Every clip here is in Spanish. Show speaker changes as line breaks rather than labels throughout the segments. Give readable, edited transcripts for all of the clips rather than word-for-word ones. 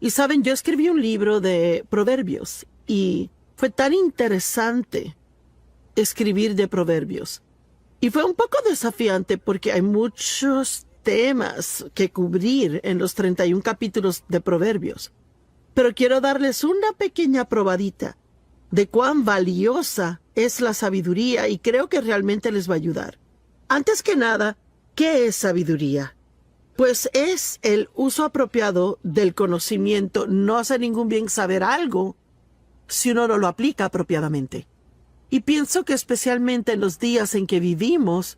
Y saben, yo escribí un libro de proverbios y fue tan interesante escribir de proverbios. Y fue un poco desafiante porque hay muchos temas que cubrir en los 31 capítulos de proverbios. Pero quiero darles una pequeña probadita de cuán valiosa es la sabiduría y creo que realmente les va a ayudar. Antes que nada, ¿qué es sabiduría? Pues es el uso apropiado del conocimiento. No hace ningún bien saber algo si uno no lo aplica apropiadamente. Y pienso que especialmente en los días en que vivimos,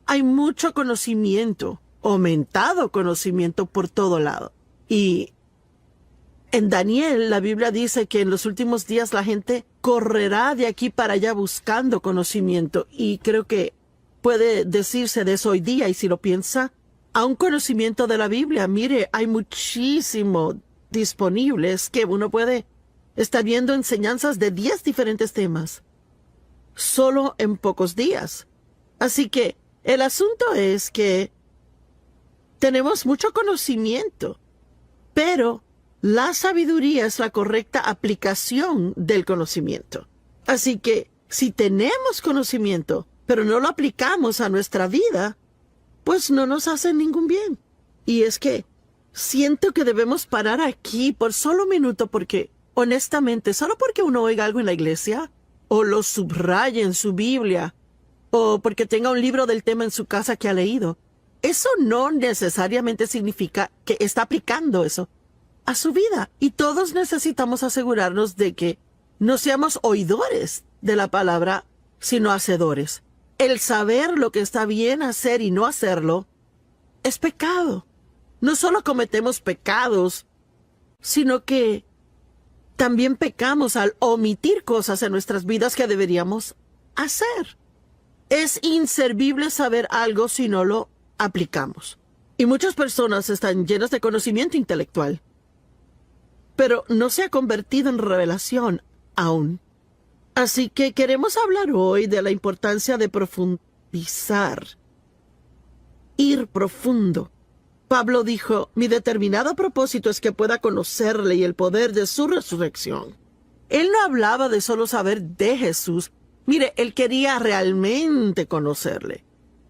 hay mucho conocimiento, aumentado conocimiento por todo lado. Y en Daniel, la Biblia dice que en los últimos días la gente correrá de aquí para allá buscando conocimiento. Y creo que puede decirse de eso hoy día. Y si lo piensa, a un conocimiento de la Biblia, mire, hay muchísimo disponibles que uno puede estar viendo enseñanzas de 10 diferentes temas solo en pocos días. Así que el asunto es que tenemos mucho conocimiento, pero la sabiduría es la correcta aplicación del conocimiento. Así que si tenemos conocimiento, pero no lo aplicamos a nuestra vida, pues no nos hace ningún bien. Y es que siento que debemos parar aquí por solo un minuto porque, honestamente, solo porque uno oiga algo en la iglesia, o lo subraye en su Biblia, o porque tenga un libro del tema en su casa que ha leído, eso no necesariamente significa que está aplicando eso a su vida. Y todos necesitamos asegurarnos de que no seamos oidores de la palabra, sino hacedores. El saber lo que está bien hacer y no hacerlo es pecado. No solo cometemos pecados, sino que también pecamos al omitir cosas en nuestras vidas que deberíamos hacer. Es inservible saber algo si no lo aplicamos. Y muchas personas están llenas de conocimiento intelectual, pero no se ha convertido en revelación aún. Así que queremos hablar hoy de la importancia de profundizar, ir profundo. Pablo dijo, mi determinado propósito es que pueda conocerle y el poder de su resurrección. Él no hablaba de solo saber de Jesús. Mire, él quería realmente conocerle.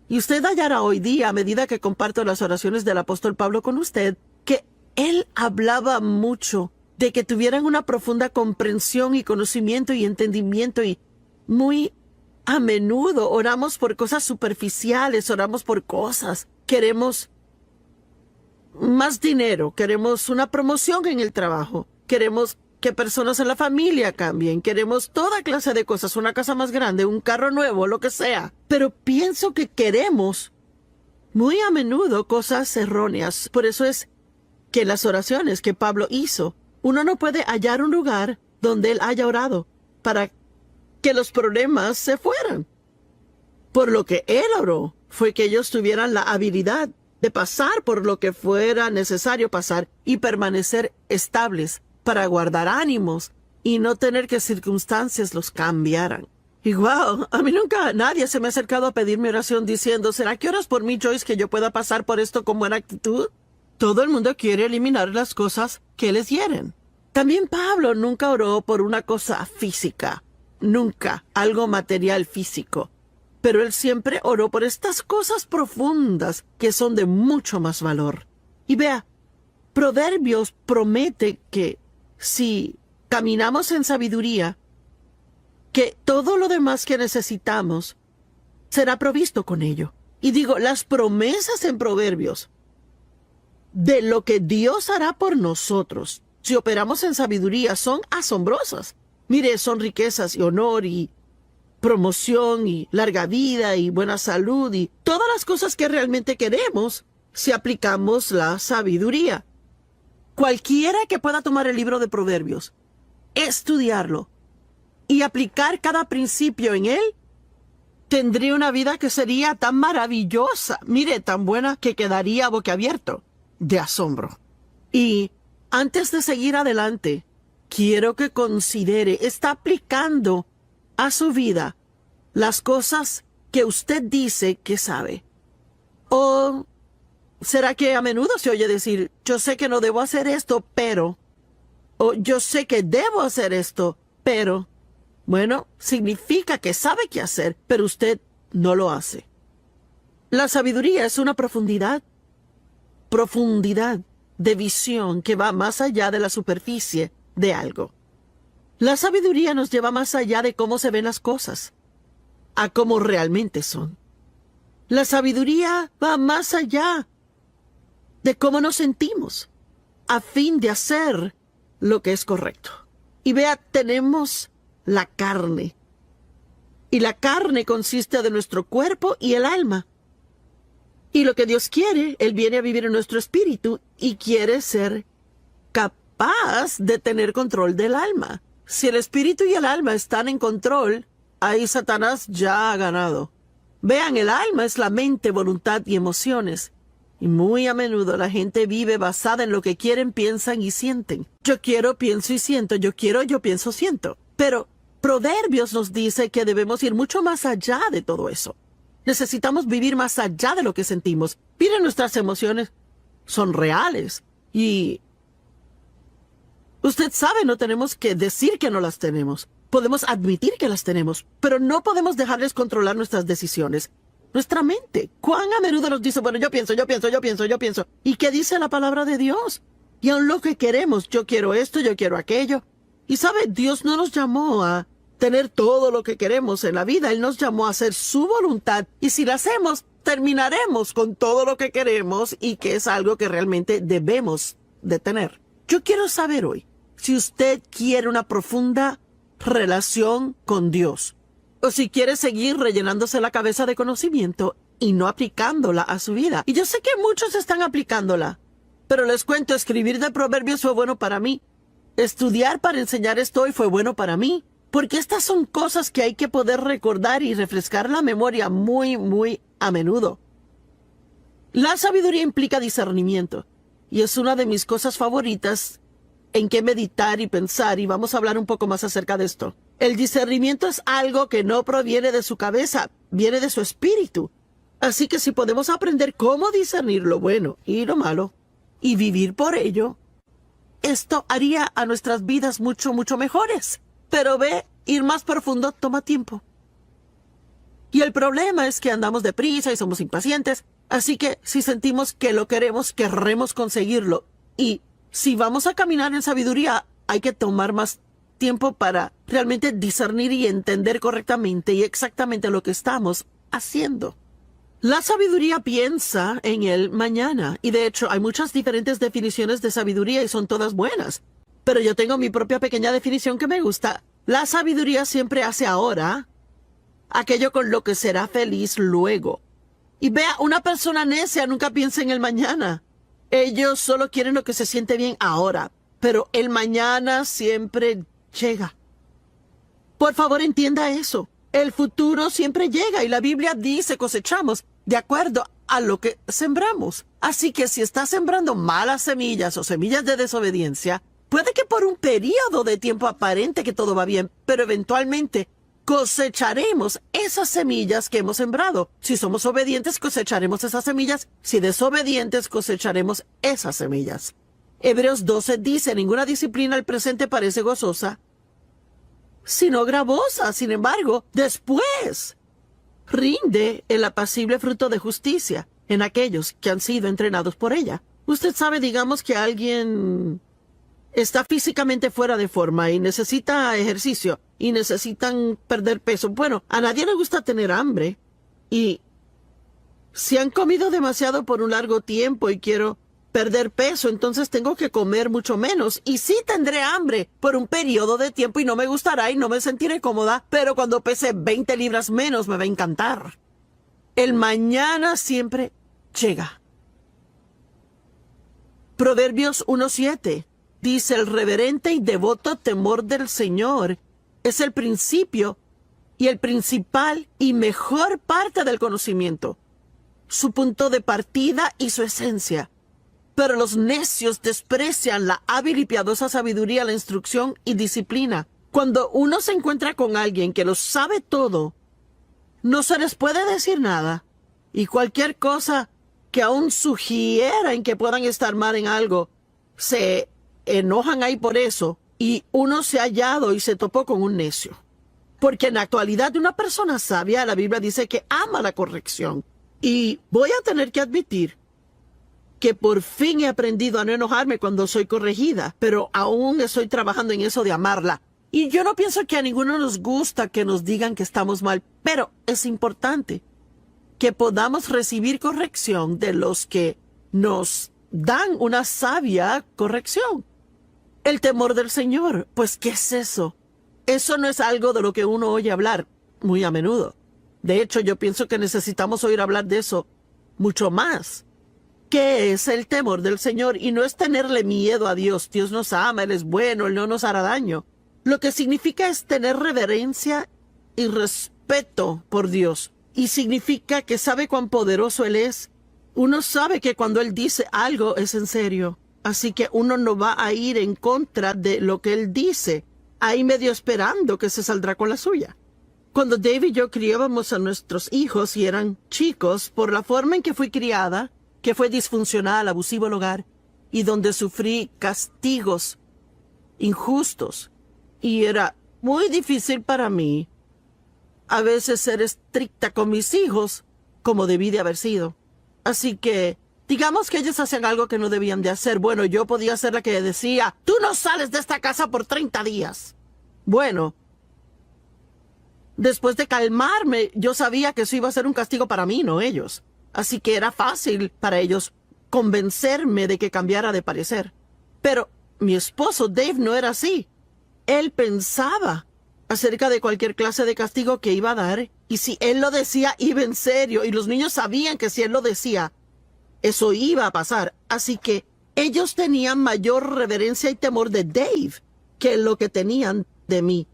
Y usted hallará hoy día, a medida que comparto las oraciones del apóstol Pablo con usted, que él hablaba mucho de que tuvieran una profunda comprensión y conocimiento y entendimiento, y muy a menudo oramos por cosas superficiales, oramos por cosas. Queremos más dinero, queremos una promoción en el trabajo, queremos que personas en la familia cambien, queremos toda clase de cosas, una casa más grande, un carro nuevo, lo que sea. Pero pienso que queremos muy a menudo cosas erróneas. Por eso es que en las oraciones que Pablo hizo, uno no puede hallar un lugar donde él haya orado para que los problemas se fueran. Por lo que él oró fue que ellos tuvieran la habilidad de pasar por lo que fuera necesario pasar y permanecer estables para guardar ánimos y no tener que circunstancias los cambiaran. Y wow, a mí nunca nadie se me ha acercado a pedirme oración diciendo, ¿será que oras por mí, Joyce, que yo pueda pasar por esto con buena actitud? Todo el mundo quiere eliminar las cosas que les hieren. También Pablo nunca oró por una cosa física, nunca algo material físico. Pero él siempre oró por estas cosas profundas que son de mucho más valor. Y vea, Proverbios promete que si caminamos en sabiduría, que todo lo demás que necesitamos será provisto con ello. Y digo, las promesas en Proverbios de lo que Dios hará por nosotros si operamos en sabiduría son asombrosas. Mire, son riquezas y honor y promoción y larga vida y buena salud y todas las cosas que realmente queremos si aplicamos la sabiduría. Cualquiera que pueda tomar el libro de Proverbios, estudiarlo y aplicar cada principio en él, tendría una vida que sería tan maravillosa, mire, tan buena que quedaría boquiabierto de asombro. Y antes de seguir adelante, quiero que considere, ¿está aplicando a su vida las cosas que usted dice que sabe? ¿O será que a menudo se oye decir, yo sé que no debo hacer esto, pero O yo sé que debo hacer esto, pero, bueno, significa que sabe qué hacer, pero usted no lo hace. La sabiduría es una profundidad de visión que va más allá de la superficie de algo. La sabiduría nos lleva más allá de cómo se ven las cosas, a cómo realmente son. La sabiduría va más allá de cómo nos sentimos, a fin de hacer lo que es correcto. Y vea, tenemos la carne. Y la carne consiste de nuestro cuerpo y el alma. Y lo que Dios quiere, Él viene a vivir en nuestro espíritu y quiere ser capaz de tener control del alma. Si el espíritu y el alma están en control, ahí Satanás ya ha ganado. Vean, el alma es la mente, voluntad y emociones. Y muy a menudo la gente vive basada en lo que quieren, piensan y sienten. Yo quiero, pienso y siento. Yo quiero, yo pienso, siento. Pero Proverbios nos dice que debemos ir mucho más allá de todo eso. Necesitamos vivir más allá de lo que sentimos. Miren, nuestras emociones son reales. Y usted sabe, no tenemos que decir que no las tenemos. Podemos admitir que las tenemos, pero no podemos dejarles controlar nuestras decisiones. Nuestra mente, cuán a menudo nos dice, bueno, yo pienso. ¿Y qué dice la palabra de Dios? Y aun lo que queremos, yo quiero esto, yo quiero aquello. Y sabe, Dios no nos llamó a tener todo lo que queremos en la vida. Él nos llamó a hacer su voluntad. Y si la hacemos, terminaremos con todo lo que queremos y que es algo que realmente debemos de tener. Yo quiero saber hoy si usted quiere una profunda relación con Dios, o si quiere seguir rellenándose la cabeza de conocimiento y no aplicándola a su vida. Y yo sé que muchos están aplicándola, pero les cuento, escribir de Proverbios fue bueno para mí. Estudiar para enseñar esto hoy fue bueno para mí, porque estas son cosas que hay que poder recordar y refrescar la memoria muy a menudo. La sabiduría implica discernimiento, y es una de mis cosas favoritas en qué meditar y pensar, y vamos a hablar un poco más acerca de esto. El discernimiento es algo que no proviene de su cabeza, viene de su espíritu. Así que si podemos aprender cómo discernir lo bueno y lo malo, y vivir por ello, esto haría a nuestras vidas mucho mejores. Pero ve, ir más profundo toma tiempo. Y el problema es que andamos deprisa y somos impacientes, así que si sentimos que lo queremos, querremos conseguirlo. Y si vamos a caminar en sabiduría, hay que tomar más tiempo para realmente discernir y entender correctamente y exactamente lo que estamos haciendo. La sabiduría piensa en el mañana, y de hecho hay muchas diferentes definiciones de sabiduría y son todas buenas. Pero yo tengo mi propia pequeña definición que me gusta. La sabiduría siempre hace ahora aquello con lo que será feliz luego. Y vea, una persona necia nunca piensa en el mañana. Ellos solo quieren lo que se siente bien ahora, pero el mañana siempre llega. Por favor, entienda eso. El futuro siempre llega y la Biblia dice cosechamos de acuerdo a lo que sembramos. Así que si está sembrando malas semillas o semillas de desobediencia, puede que por un periodo de tiempo aparente que todo va bien, pero eventualmente cosecharemos esas semillas que hemos sembrado. Si somos obedientes, cosecharemos esas semillas. Si desobedientes, cosecharemos esas semillas. Hebreos 12 dice, ninguna disciplina al presente parece gozosa, sino gravosa. Sin embargo, después rinde el apacible fruto de justicia en aquellos que han sido entrenados por ella. Usted sabe, digamos que alguien está físicamente fuera de forma y necesita ejercicio y necesitan perder peso. Bueno, a nadie le gusta tener hambre. Y si han comido demasiado por un largo tiempo y quiero perder peso, entonces tengo que comer mucho menos. Y sí tendré hambre por un periodo de tiempo y no me gustará y no me sentiré cómoda, pero cuando pese 20 libras menos me va a encantar. El mañana siempre llega. Proverbios 1:7 dice, el reverente y devoto temor del Señor es el principio y el principal y mejor parte del conocimiento, su punto de partida y su esencia. Pero los necios desprecian la hábil y piadosa sabiduría, la instrucción y disciplina. Cuando uno se encuentra con alguien que lo sabe todo, no se les puede decir nada. Y cualquier cosa que aún sugiera en que puedan estar mal en algo, se enojan ahí por eso y uno se ha hallado y se topó con un necio. Porque en la actualidad de una persona sabia, la Biblia dice que ama la corrección. Y voy a tener que admitir que por fin he aprendido a no enojarme cuando soy corregida, pero aún estoy trabajando en eso de amarla. Y yo no pienso que a ninguno nos gusta que nos digan que estamos mal, pero es importante que podamos recibir corrección de los que nos dan una sabia corrección. El temor del Señor, pues, ¿qué es eso? Eso no es algo de lo que uno oye hablar muy a menudo. De hecho, yo pienso que necesitamos oír hablar de eso mucho más. ¿Qué es el temor del Señor? Y no es tenerle miedo a Dios. Dios nos ama, Él es bueno, Él no nos hará daño. Lo que significa es tener reverencia y respeto por Dios. Y significa que sabe cuán poderoso Él es. Uno sabe que cuando Él dice algo es en serio. Así que uno no va a ir en contra de lo que Él dice, ahí medio esperando que se saldrá con la suya. Cuando Dave y yo criábamos a nuestros hijos y eran chicos, por la forma en que fui criada, que fue disfuncional, abusivo el hogar, y donde sufrí castigos injustos, y era muy difícil para mí a veces ser estricta con mis hijos como debí de haber sido. Así que, digamos que ellos hacían algo que no debían de hacer. Bueno, yo podía ser la que decía, tú no sales de esta casa por 30 días. Bueno, después de calmarme, yo sabía que eso iba a ser un castigo para mí, no ellos. Así que era fácil para ellos convencerme de que cambiara de parecer. Pero mi esposo Dave no era así. Él pensaba acerca de cualquier clase de castigo que iba a dar, y si él lo decía, iba en serio, y los niños sabían que si él lo decía, eso iba a pasar. Así que ellos tenían mayor reverencia y temor de Dave que lo que tenían de mí.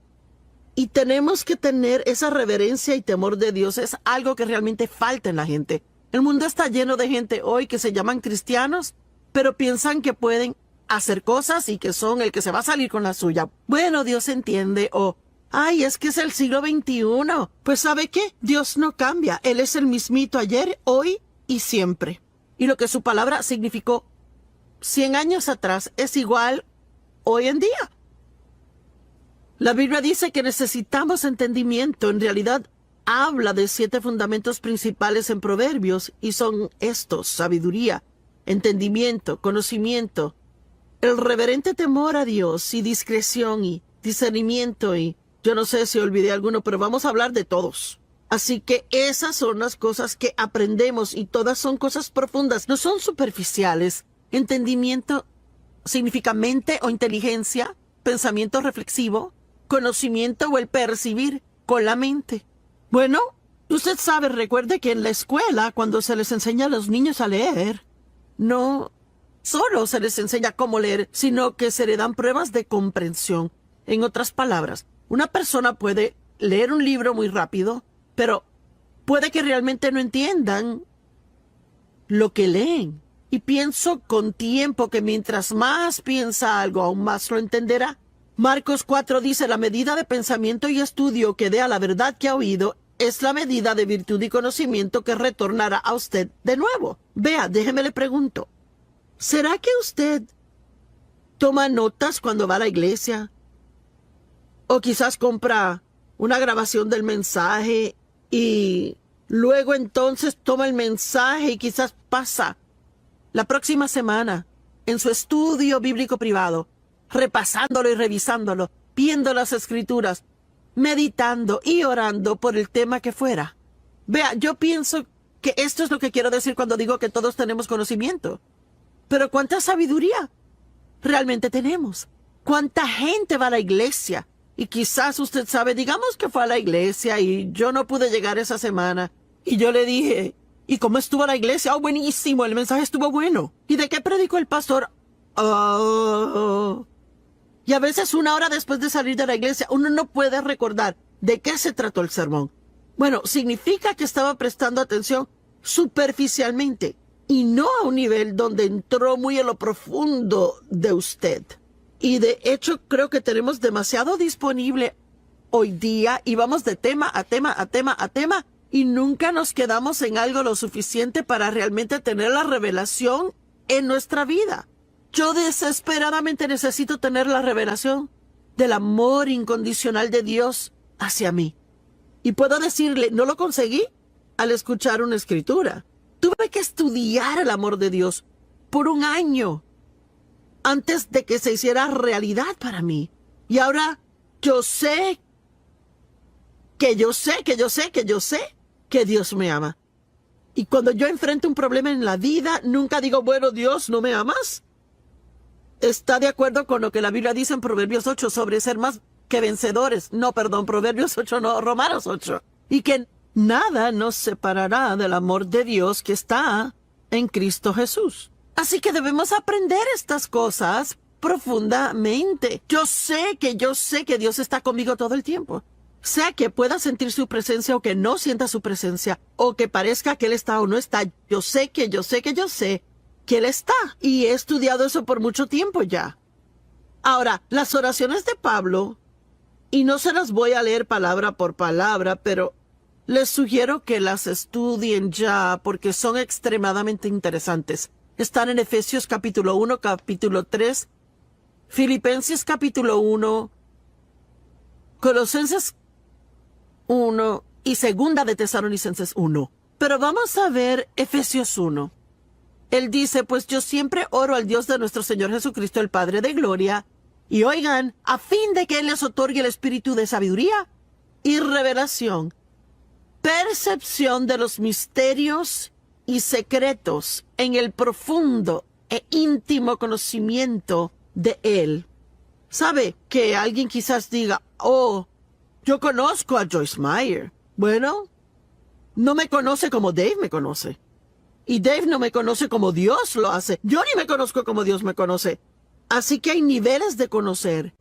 Y tenemos que tener esa reverencia y temor de Dios. Es algo que realmente falta en la gente. El mundo está lleno de gente hoy que se llaman cristianos, pero piensan que pueden hacer cosas y que son el que se va a salir con la suya. Bueno, Dios entiende, o ay, es que es el siglo XXI. Pues ¿sabe qué? Dios no cambia. Él es el mismito ayer, hoy y siempre. Y lo que su palabra significó 100 años atrás es igual hoy en día. La Biblia dice que necesitamos entendimiento. En realidad, habla de 7 fundamentos principales en Proverbios y son estos: sabiduría, entendimiento, conocimiento, el reverente temor a Dios y discreción y discernimiento, y yo no sé si olvidé alguno, pero vamos a hablar de todos. Así que esas son las cosas que aprendemos y todas son cosas profundas, no son superficiales. Entendimiento significa mente o inteligencia, pensamiento reflexivo, conocimiento o el percibir con la mente. Bueno, usted sabe, recuerde que en la escuela, cuando se les enseña a los niños a leer, no solo se les enseña cómo leer, sino que se le dan pruebas de comprensión. En otras palabras, una persona puede leer un libro muy rápido, pero puede que realmente no entiendan lo que leen. Y pienso con tiempo que mientras más piensa algo, aún más lo entenderá. Marcos 4 dice, la medida de pensamiento y estudio que dé a la verdad que ha oído es la medida de virtud y conocimiento que retornará a usted de nuevo. Vea, déjeme le pregunto, ¿será que usted toma notas cuando va a la iglesia? O quizás compra una grabación del mensaje y luego entonces toma el mensaje y quizás pasa la próxima semana en su estudio bíblico privado, repasándolo y revisándolo, viendo las escrituras, meditando y orando por el tema que fuera. Vea, yo pienso que esto es lo que quiero decir cuando digo que todos tenemos conocimiento. Pero ¿cuánta sabiduría realmente tenemos? ¿Cuánta gente va a la iglesia? Y quizás usted sabe, digamos que fue a la iglesia y yo no pude llegar esa semana. Y yo le dije, ¿y cómo estuvo la iglesia? Oh, buenísimo, el mensaje estuvo bueno. ¿Y de qué predicó el pastor? Oh. Y a veces 1 hora después de salir de la iglesia, uno no puede recordar de qué se trató el sermón. Bueno, significa que estaba prestando atención superficialmente y no a un nivel donde entró muy en lo profundo de usted. Y de hecho creo que tenemos demasiado disponible hoy día y vamos de tema a tema a tema a tema y nunca nos quedamos en algo lo suficiente para realmente tener la revelación en nuestra vida. Yo desesperadamente necesito tener la revelación del amor incondicional de Dios hacia mí. Y puedo decirle, no lo conseguí al escuchar una escritura. Tuve que estudiar el amor de Dios por un año antes de que se hiciera realidad para mí. Y ahora yo sé que Dios me ama. Y cuando yo enfrento un problema en la vida, nunca digo, bueno, Dios, ¿no me amas? ¿Está de acuerdo con lo que la Biblia dice en Proverbios 8 sobre ser más que vencedores? No, perdón, Proverbios 8, no, Romanos 8. Y que nada nos separará del amor de Dios que está en Cristo Jesús. Así que debemos aprender estas cosas profundamente. Yo sé que Dios está conmigo todo el tiempo. Sea que pueda sentir su presencia o que no sienta su presencia, o que parezca que Él está o no está, yo sé que Él está. Y he estudiado eso por mucho tiempo ya. Ahora, las oraciones de Pablo, y no se las voy a leer palabra por palabra, pero les sugiero que las estudien ya porque son extremadamente interesantes. Están en Efesios capítulo 1, capítulo 3, Filipenses capítulo 1, Colosenses 1 y segunda de Tesalonicenses 1. Pero vamos a ver Efesios 1. Él dice, pues yo siempre oro al Dios de nuestro Señor Jesucristo, el Padre de gloria, y oigan, a fin de que Él les otorgue el espíritu de sabiduría y revelación, percepción de los misterios y secretos en el profundo e íntimo conocimiento de Él. ¿Sabe que alguien quizás diga, oh, yo conozco a Joyce Meyer? Bueno, no me conoce como Dave me conoce. Y Dave no me conoce como Dios lo hace. Yo ni me conozco como Dios me conoce. Así que hay niveles de conocer,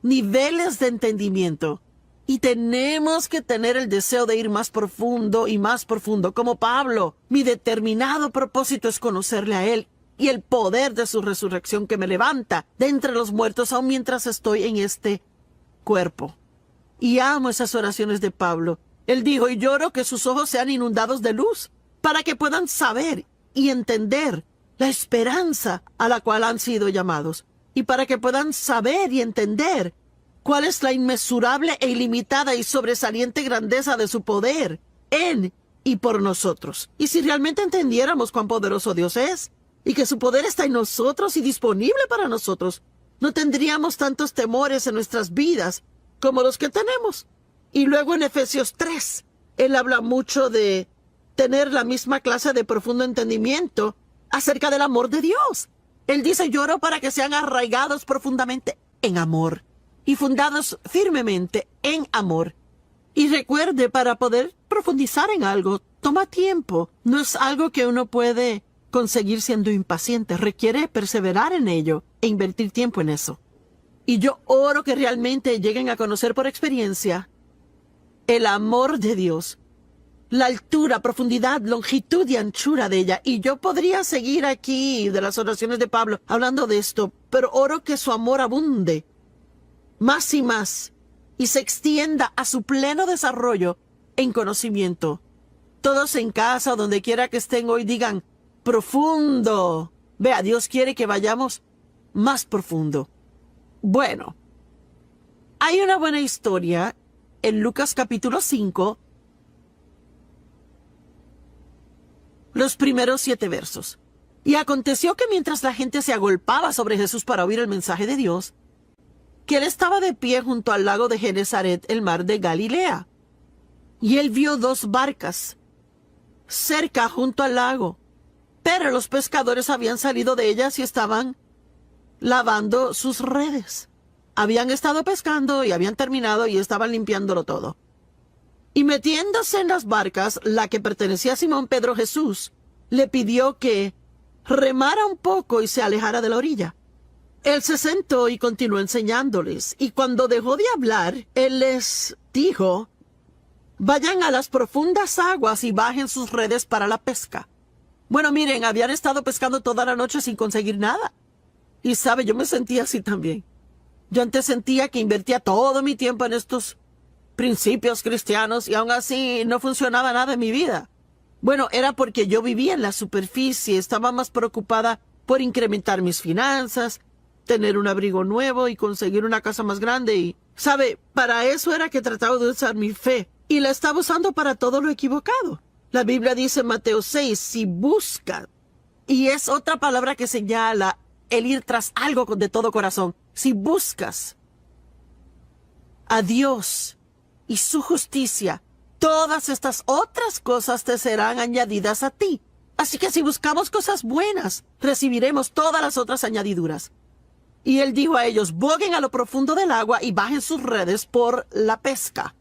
niveles de entendimiento. Y tenemos que tener el deseo de ir más profundo y más profundo. Como Pablo, mi determinado propósito es conocerle a Él y el poder de su resurrección que me levanta de entre los muertos aun mientras estoy en este cuerpo. Y amo esas oraciones de Pablo. Él dijo, y lloro que sus ojos sean inundados de luz, para que puedan saber y entender la esperanza a la cual han sido llamados, y para que puedan saber y entender cuál es la inmesurable e ilimitada y sobresaliente grandeza de su poder en y por nosotros. Y si realmente entendiéramos cuán poderoso Dios es, y que su poder está en nosotros y disponible para nosotros, no tendríamos tantos temores en nuestras vidas como los que tenemos. Y luego en Efesios 3, él habla mucho de tener la misma clase de profundo entendimiento acerca del amor de Dios. Él dice, lloro para que sean arraigados profundamente en amor y fundados firmemente en amor. Y recuerde, para poder profundizar en algo, toma tiempo. No es algo que uno puede conseguir siendo impaciente. Requiere perseverar en ello e invertir tiempo en eso. Y yo oro que realmente lleguen a conocer por experiencia el amor de Dios, la altura, profundidad, longitud y anchura de ella. Y yo podría seguir aquí de las oraciones de Pablo hablando de esto, pero oro que su amor abunde más y más y se extienda a su pleno desarrollo en conocimiento. Todos en casa o donde quiera que estén hoy digan, profundo. Vea, Dios quiere que vayamos más profundo. Bueno, hay una buena historia en Lucas capítulo 5, los primeros 7 versos. Y aconteció que mientras la gente se agolpaba sobre Jesús para oír el mensaje de Dios, que él estaba de pie junto al lago de Genezaret, el mar de Galilea. Y él vio 2 barcas cerca junto al lago, pero los pescadores habían salido de ellas y estaban lavando sus redes. Habían estado pescando y habían terminado y estaban limpiándolo todo. Y metiéndose en las barcas, la que pertenecía a Simón Pedro, Jesús le pidió que remara un poco y se alejara de la orilla. Él se sentó y continuó enseñándoles, y cuando dejó de hablar, él les dijo, vayan a las profundas aguas y bajen sus redes para la pesca. Bueno, miren, habían estado pescando toda la noche sin conseguir nada. Y sabe, yo me sentía así también. Yo antes sentía que invertía todo mi tiempo en estos principios cristianos y aún así no funcionaba nada en mi vida. Bueno, era porque yo vivía en la superficie, estaba más preocupada por incrementar mis finanzas, tener un abrigo nuevo y conseguir una casa más grande. Y, ¿sabe? Para eso era que trataba de usar mi fe. Y la estaba usando para todo lo equivocado. La Biblia dice en Mateo 6, si buscan, y es otra palabra que señala el ir tras algo de todo corazón. Si buscas a Dios y su justicia, todas estas otras cosas te serán añadidas a ti. Así que si buscamos cosas buenas, recibiremos todas las otras añadiduras. Y él dijo a ellos, boguen a lo profundo del agua y bajen sus redes por la pesca.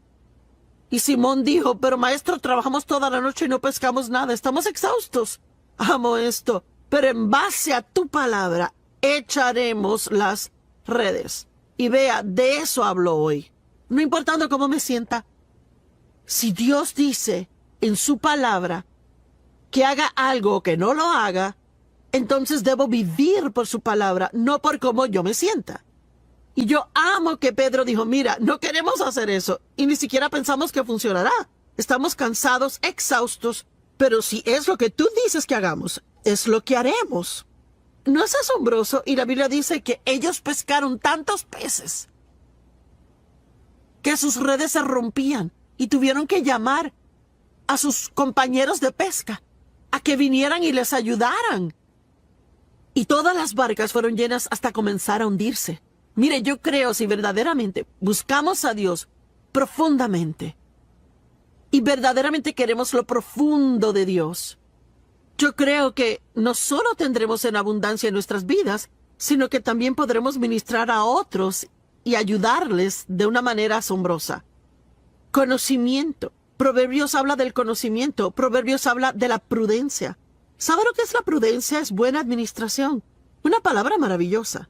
Y Simón dijo, pero maestro, trabajamos toda la noche y no pescamos nada, estamos exhaustos. Amo esto, pero en base a tu palabra echaremos las redes. Y vea, de eso hablo hoy. No importando cómo me sienta, si Dios dice en su palabra que haga algo o que no lo haga, entonces debo vivir por su palabra, no por cómo yo me sienta. Y yo amo que Pedro dijo, mira, no queremos hacer eso y ni siquiera pensamos que funcionará. Estamos cansados, exhaustos, pero si es lo que tú dices que hagamos, es lo que haremos. ¿No es asombroso? Y la Biblia dice que ellos pescaron tantos peces que sus redes se rompían y tuvieron que llamar a sus compañeros de pesca a que vinieran y les ayudaran. Y todas las barcas fueron llenas hasta comenzar a hundirse. Mire, yo creo si verdaderamente buscamos a Dios profundamente y verdaderamente queremos lo profundo de Dios, yo creo que no solo tendremos en abundancia en nuestras vidas, sino que también podremos ministrar a otros y ayudarles de una manera asombrosa. Conocimiento. Proverbios habla del conocimiento. Proverbios habla de la prudencia. ¿Sabe lo que es la prudencia? Es buena administración. Una palabra maravillosa.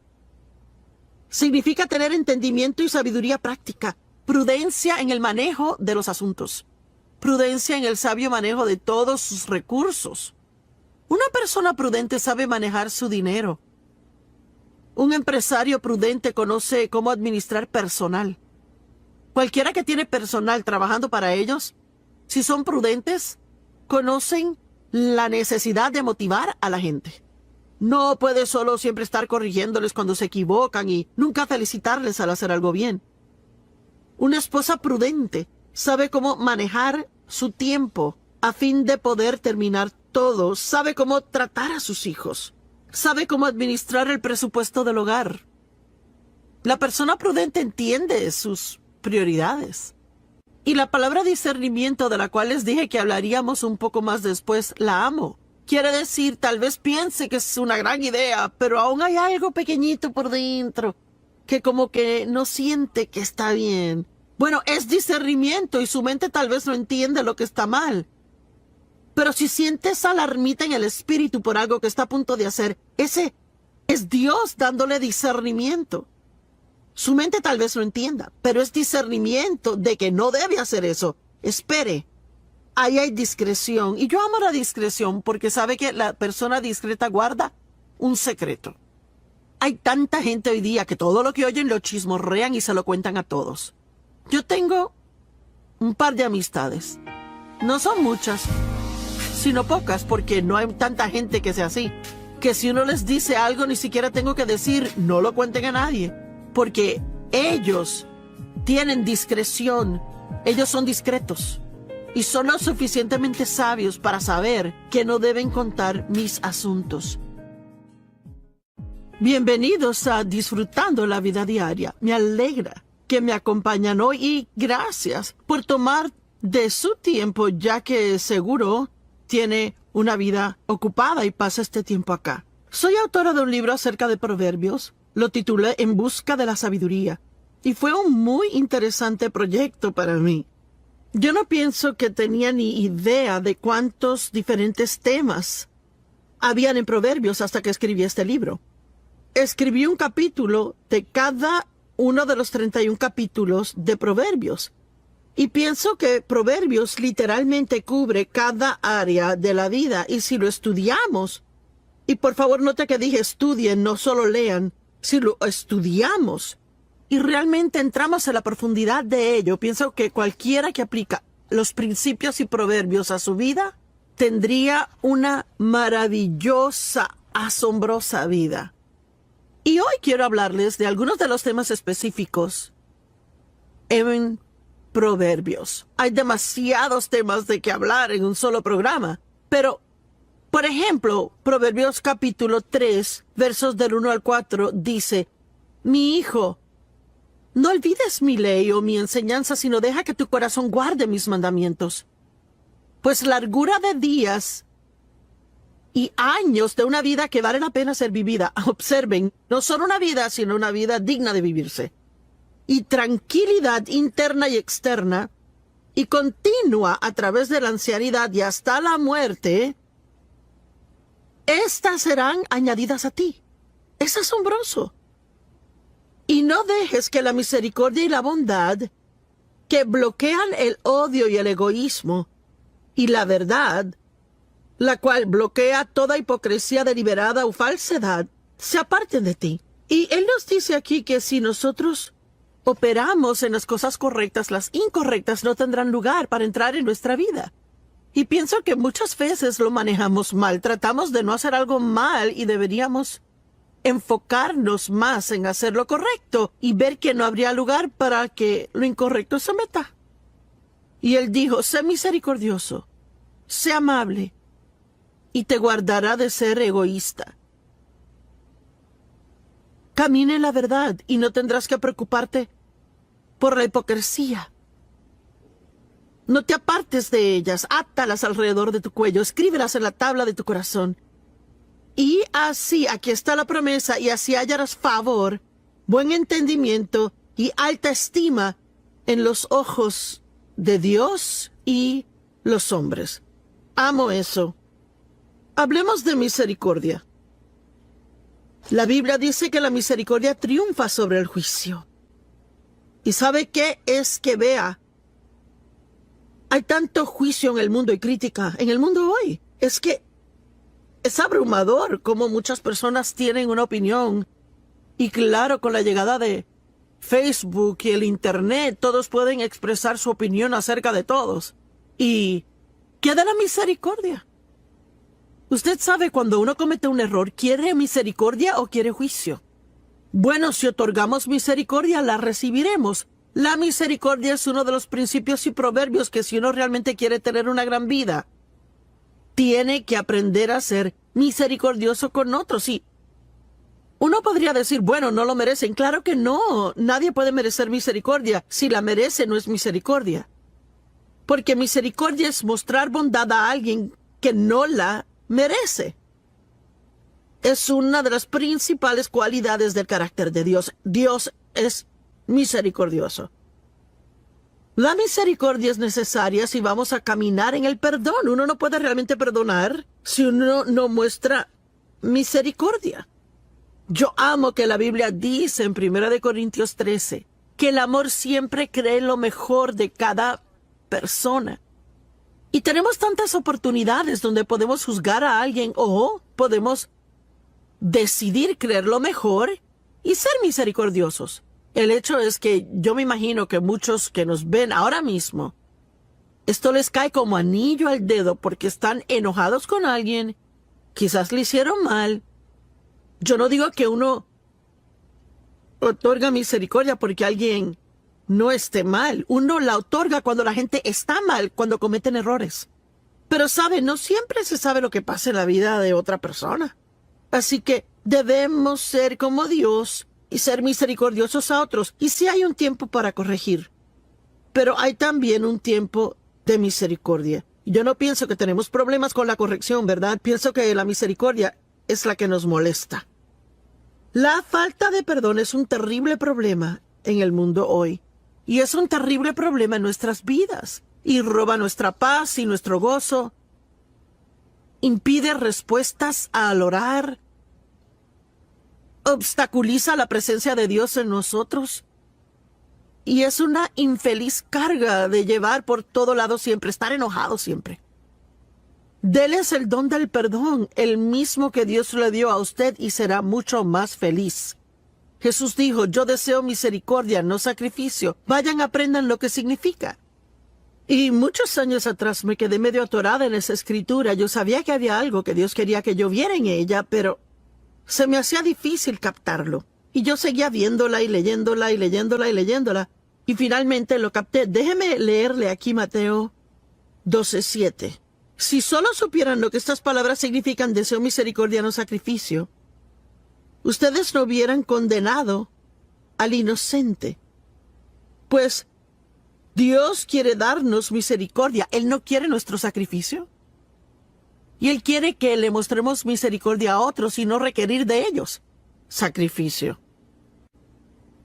Significa tener entendimiento y sabiduría práctica. Prudencia en el manejo de los asuntos. Prudencia en el sabio manejo de todos sus recursos. Una persona prudente sabe manejar su dinero. Un empresario prudente conoce cómo administrar personal. Cualquiera que tiene personal trabajando para ellos, si son prudentes, conocen la necesidad de motivar a la gente. No puede solo siempre estar corrigiéndoles cuando se equivocan y nunca felicitarles al hacer algo bien. Una esposa prudente sabe cómo manejar su tiempo a fin de poder terminar todo. Sabe cómo tratar a sus hijos. Sabe cómo administrar el presupuesto del hogar. La persona prudente entiende sus prioridades. Y la palabra discernimiento, de la cual les dije que hablaríamos un poco más después, la amo. Quiere decir, tal vez piense que es una gran idea, pero aún hay algo pequeñito por dentro que como que no siente que está bien. Bueno, es discernimiento y su mente tal vez no entiende lo que está mal. Pero si sientes alarmita en el espíritu por algo que está a punto de hacer, ese es Dios dándole discernimiento. Su mente tal vez no entienda, pero es discernimiento de que no debe hacer eso. Espere. Ahí hay discreción. Y yo amo la discreción porque sabe que la persona discreta guarda un secreto. Hay tanta gente hoy día que todo lo que oyen lo chismorrean y se lo cuentan a todos. Yo tengo un par de amistades. No son muchas, sino pocas, porque no hay tanta gente que sea así. Que si uno les dice algo, ni siquiera tengo que decir, no lo cuenten a nadie. Porque ellos tienen discreción. Ellos son discretos. Y son lo suficientemente sabios para saber que no deben contar mis asuntos. Bienvenidos a Disfrutando la Vida Diaria. Me alegra que me acompañan hoy y gracias por tomar de su tiempo, ya que seguro tiene una vida ocupada y pasa este tiempo acá. Soy autora de un libro acerca de proverbios. Lo titulé En busca de la sabiduría. Y fue un muy interesante proyecto para mí. Yo no pienso que tenía ni idea de cuántos diferentes temas habían en Proverbios hasta que escribí este libro. Escribí un capítulo de cada uno de los 31 capítulos de Proverbios. Y pienso que Proverbios literalmente cubre cada área de la vida. Y si lo estudiamos, y por favor note que dije estudien, no solo lean, si lo estudiamos y realmente entramos en la profundidad de ello, pienso que cualquiera que aplica los principios y proverbios a su vida tendría una maravillosa asombrosa vida. Y hoy quiero hablarles de algunos de los temas específicos en Proverbios. Hay demasiados temas de que hablar en un solo programa, pero, por ejemplo, Proverbios capítulo 3, versos del 1 al 4, dice: Mi hijo, no olvides mi ley o mi enseñanza, sino deja que tu corazón guarde mis mandamientos. Pues largura de días y años de una vida que vale la pena ser vivida. Observen, no solo una vida, sino una vida digna de vivirse. Y tranquilidad interna y externa, y continua a través de la ancianidad y hasta la muerte, estas serán añadidas a ti. Es asombroso. Y no dejes que la misericordia y la bondad, que bloquean el odio y el egoísmo, y la verdad, la cual bloquea toda hipocresía deliberada o falsedad, se aparten de ti. Y él nos dice aquí que si nosotros operamos en las cosas correctas, las incorrectas no tendrán lugar para entrar en nuestra vida. Y pienso que muchas veces lo manejamos mal. Tratamos de no hacer algo mal y deberíamos enfocarnos más en hacer lo correcto y ver que no habría lugar para que lo incorrecto se meta. Y él dijo: sé misericordioso, sé amable, y te guardará de ser egoísta. Camina en la verdad y no tendrás que preocuparte por la hipocresía. No te apartes de ellas, átalas alrededor de tu cuello, escríbelas en la tabla de tu corazón. Y así, aquí está la promesa, y así hallarás favor, buen entendimiento y alta estima en los ojos de Dios y los hombres. Amo eso. Hablemos de misericordia. La Biblia dice que la misericordia triunfa sobre el juicio. ¿Y sabe qué es que vea? Hay tanto juicio en el mundo y crítica en el mundo hoy. Es que es abrumador cómo muchas personas tienen una opinión. Y claro, con la llegada de Facebook y el Internet, todos pueden expresar su opinión acerca de todos. ¿Y qué de la misericordia? Usted sabe, cuando uno comete un error, ¿quiere misericordia o quiere juicio? Bueno, si otorgamos misericordia, la recibiremos. La misericordia es uno de los principios y proverbios que, si uno realmente quiere tener una gran vida, tiene que aprender a ser misericordioso con otros. Y uno podría decir: bueno, no lo merecen. Claro que no. Nadie puede merecer misericordia. Si la merece, no es misericordia. Porque misericordia es mostrar bondad a alguien que no la merece. Es una de las principales cualidades del carácter de Dios. Dios es misericordioso. La misericordia es necesaria si vamos a caminar en el perdón. Uno no puede realmente perdonar si uno no muestra misericordia. Yo amo que la Biblia dice en 1 Corintios 13 que el amor siempre cree lo mejor de cada persona. Y tenemos tantas oportunidades donde podemos juzgar a alguien o podemos decidir creer lo mejor y ser misericordiosos. El hecho es que yo me imagino que muchos que nos ven ahora mismo, esto les cae como anillo al dedo porque están enojados con alguien, quizás le hicieron mal. Yo no digo que uno otorga misericordia porque alguien no esté mal. Uno la otorga cuando la gente está mal, cuando cometen errores. Pero sabe, no siempre se sabe lo que pasa en la vida de otra persona. Así que debemos ser como Dios y ser misericordiosos a otros. Y sí hay un tiempo para corregir, pero hay también un tiempo de misericordia. Yo no pienso que tenemos problemas con la corrección, ¿verdad? Pienso que la misericordia es la que nos molesta. La falta de perdón es un terrible problema en el mundo hoy. Y es un terrible problema en nuestras vidas. Y roba nuestra paz y nuestro gozo. Impide respuestas al orar. Obstaculiza la presencia de Dios en nosotros. Y es una infeliz carga de llevar por todo lado siempre, estar enojado siempre. Déles el don del perdón, el mismo que Dios le dio a usted, y será mucho más feliz. Jesús dijo: yo deseo misericordia, no sacrificio. Vayan, aprendan lo que significa. Y muchos años atrás me quedé medio atorada en esa escritura. Yo sabía que había algo que Dios quería que yo viera en ella, pero se me hacía difícil captarlo. Y yo seguía viéndola y leyéndola y leyéndola y leyéndola. Y finalmente lo capté. Déjeme leerle aquí Mateo 12:7. Si solo supieran lo que estas palabras significan, deseo, misericordia, no sacrificio, ustedes no hubieran condenado al inocente. Pues Dios quiere darnos misericordia. Él no quiere nuestro sacrificio. Y Él quiere que le mostremos misericordia a otros y no requerir de ellos sacrificio.